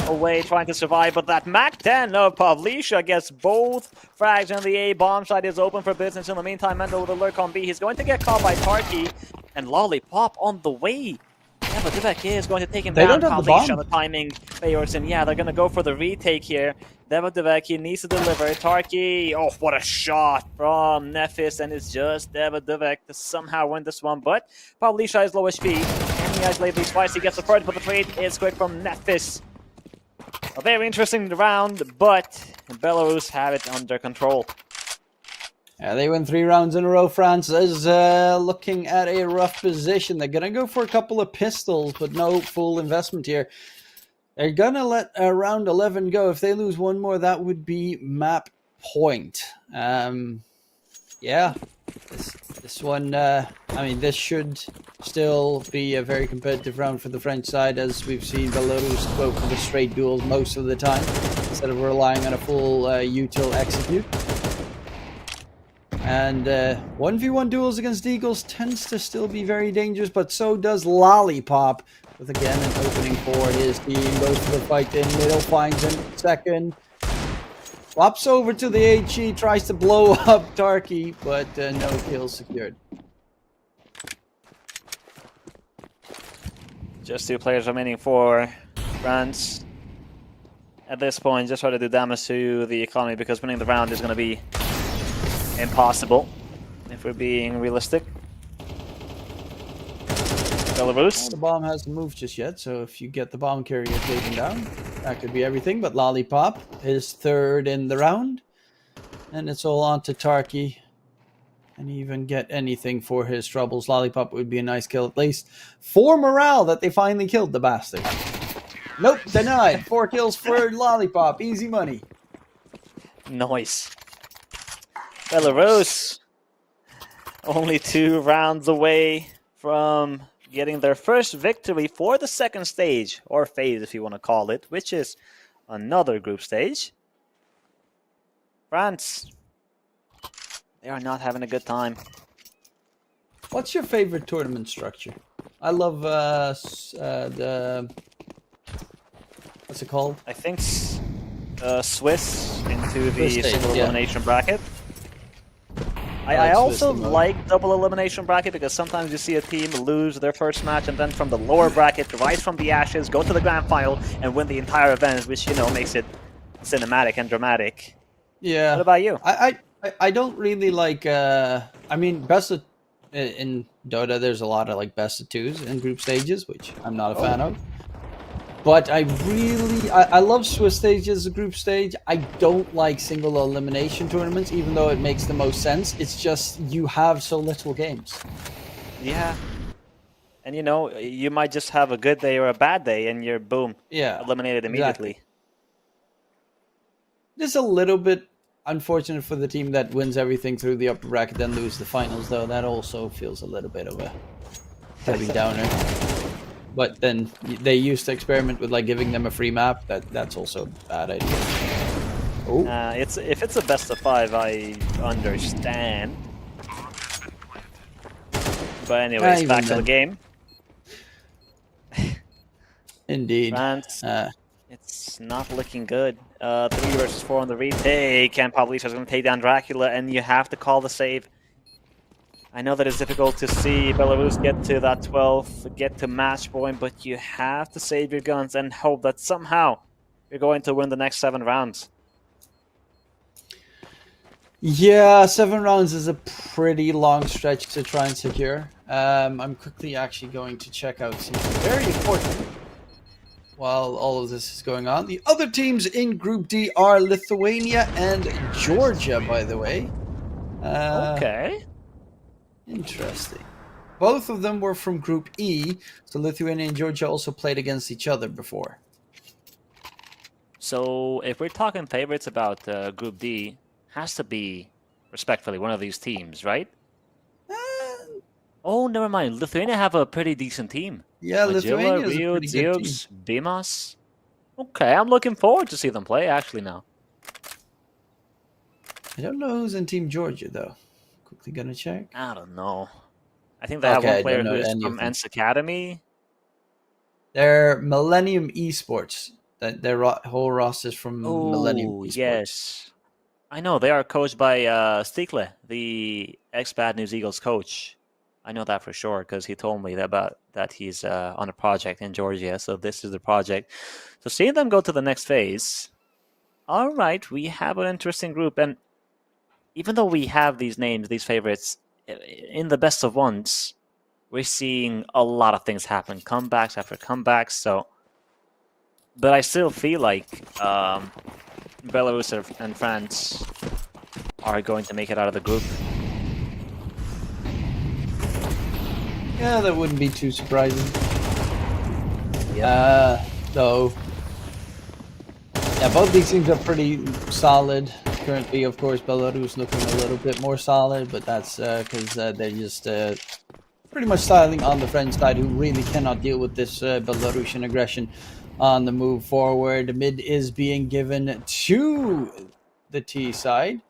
away, trying to survive, but that MAC-10 of Pavlisha gets both frags, and the A bomb site is open for business. In the meantime, Mendel with a lurk on B. He's going to get caught by Tarky, and Lollipop on the way. Yeah, but Dubek is going to take him down. Pavlisha, the timing favors him. Yeah, they're going to go for the retake here. Devadeveki needs to deliver. Tarky, oh, what a shot from Nephis, and it's just Devadevek to somehow win this one. But Pavlisha is low HP, and he has laid these twice. He gets the first, but the trade is quick from Nephis. A very interesting round, but Belarus have it under control. Yeah, they win 3 rounds in a row. France is looking at a rough position. They're going to go for a couple of pistols, but no full investment here. They're going to let round 11 go. If they lose one more, that would be map point. Yeah, this one, I mean, this should still be a very competitive round for the French side, as we've seen Belarus go for the straight duels most of the time, instead of relying on a full util execute. And 1v1 duels against Eagles tends to still be very dangerous, but so does Lollipop, with again an opening for his team. Goes for the fight in middle, finds him second. Flops over to the HE, tries to blow up Tarky, but no kills secured. Just 2 players remaining for France. At this point, just try to do damage to the economy because winning the round is going to be impossible, if we're being realistic. Belarus. Well, the bomb hasn't moved just yet, so if you get the bomb carrier taken down, that could be everything. But Lollipop is third in the round, and it's all on to Tarky. And even get anything for his troubles. Lollipop would be a nice kill, at least for morale that they finally killed the bastard. Nope, denied. 4 kills for Lollipop. Easy money. Nice. Belarus. Only 2 rounds away from getting their first victory for the second stage, or phase if you want to call it, which is another group stage. France. They are not having a good time. What's your favorite tournament structure? I love the... What's it called? I think Swiss into the Swiss single yeah. elimination bracket. I like also Swiss the most. like double elimination bracket because sometimes you see a team lose their first match and then from the lower bracket, rise from the ashes, go to the grand final, and win the entire event, which, you know, makes it cinematic and dramatic. Yeah. What about you? I don't really like. I mean, in Dota, there's a lot of like best of 2s in group stages, which I'm not a fan of. But I love Swiss stage as a group stage. I don't like single elimination tournaments, even though it makes the most sense. It's just you have so little games. Yeah. And you know, you might just have a good day or a bad day, and you're boom, eliminated immediately. Exactly. Just a little bit unfortunate for the team that wins everything through the upper bracket, then lose the finals, though. That also feels a little bit of a heavy downer. But then they used to experiment with like giving them a free map. That's also a bad idea. Oh, if it's a best of 5, I understand. But anyways, back to the game. Indeed. France, it's not looking good. 3 versus 4 on the retake, and Pavlisha's going to take down Dracula, and you have to call the save. I know that it's difficult to see Belarus get to that 12th, get to match point, but you have to save your guns and hope that somehow you're going to win the next 7 rounds. Yeah, 7 rounds is a pretty long stretch to try and secure. I'm quickly actually going to check out something very important while all of this is going on. The other teams in Group D are Lithuania and Georgia, by the way. Okay. Interesting. Both of them were from Group E, so Lithuania and Georgia also played against each other before. So if we're talking favorites about Group D, has to be, respectfully, one of these teams, right? Oh, never mind. Lithuania have a pretty decent team. Yeah, Lithuania is a Rio, pretty good team. Zeux, Dimas. Okay, I'm looking forward to see them play, actually, now. I don't know who's in Team Georgia, though. Quickly gonna check. I don't know. I think they have one player who is from ENS Academy. They're Millennium Esports. Their whole roster is from Millennium Esports. Yes. I know, they are coached by Stikle, the ex-Bad News Eagles coach. I know that for sure because he told me that he's on a project in Georgia, so this is the project. So seeing them go to the next phase, all right, we have an interesting group, and even though we have these names, these favorites, in the best of ones, we're seeing a lot of things happen, comebacks after comebacks, so... But I still feel like Belarus and France are going to make it out of the group. Yeah, that wouldn't be too surprising. Yeah. Though... Yeah, both these teams are pretty solid. Currently, of course, Belarus looking a little bit more solid, but that's because they're just pretty much styling on the French side, who really cannot deal with this Belarusian aggression on the move forward. Mid is being given to the T side.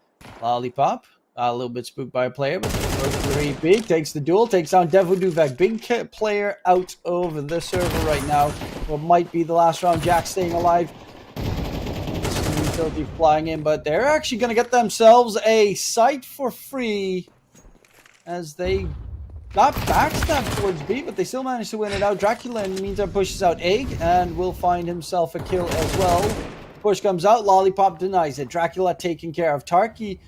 Lollipop A little bit spooked by a player, but goes 3 big, takes the duel, takes down Devoduvek. Big player out of the server right now. What might be the last round. Jack staying alive. Utility flying in, but they're actually going to get themselves a site for free as they got backstabbed towards B, but they still managed to win it out. Dracula, in the meantime, pushes out Egg and will find himself a kill as well. Push comes out, Lollipop denies it. Dracula taking care of Tarky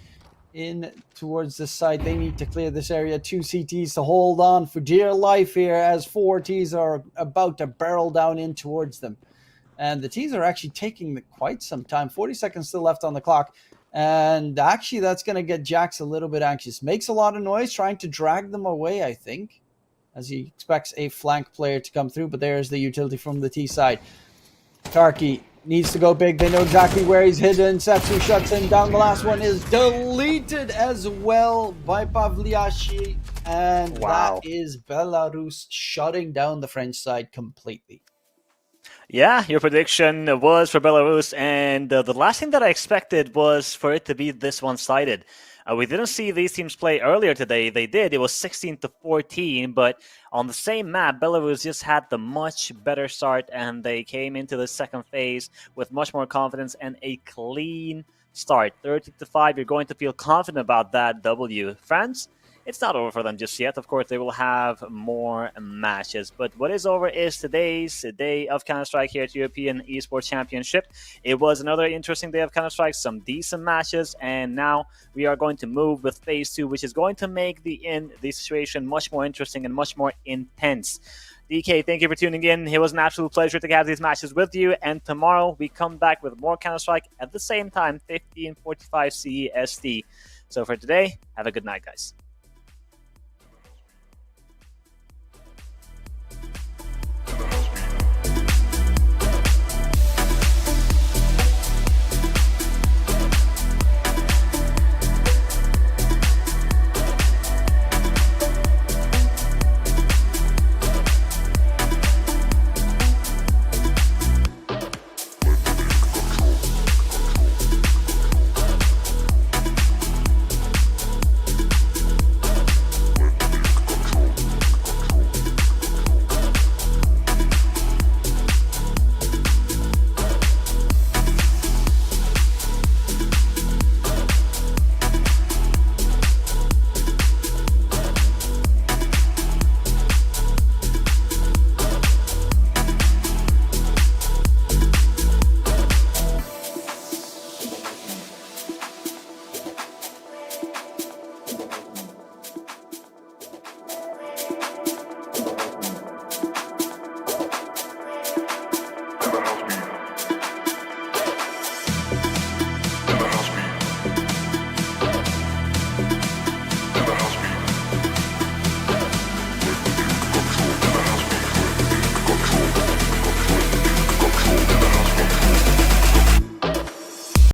in towards the side. They need to clear this area. 2 CTs to hold on for dear life here as 4 Ts are about to barrel down in towards them. And the Ts are actually taking quite some time. 40 seconds still left on the clock. And actually, that's going to get Jax a little bit anxious. Makes a lot of noise, trying to drag them away, I think, as he expects a flank player to come through. But there's the utility from the T side. Tarky needs to go big. They know exactly where he's hidden. Setsu shuts him down. The last one is deleted as well by Pavliashi. And Wow. that is Belarus shutting down the French side completely. Yeah, your prediction was for Belarus, and the last thing that I expected was for it to be this one-sided. We didn't see these teams play earlier today. They did. It was 16-14, but on the same map, Belarus just had the much better start, and they came into the second phase with much more confidence and a clean start. 30-5, you're going to feel confident about that W. France, it's not over for them just yet. Of course, they will have more matches. But what is over is today's day of Counter-Strike here at European Esports Championship. It was another interesting day of Counter-Strike, some decent matches, and now we are going to move with Phase 2, which is going to make the situation much more interesting and much more intense. DK, thank you for tuning in. It was an absolute pleasure to have these matches with you, and tomorrow we come back with more Counter-Strike at the same time, 15:45 CEST. So for today, have a good night, guys.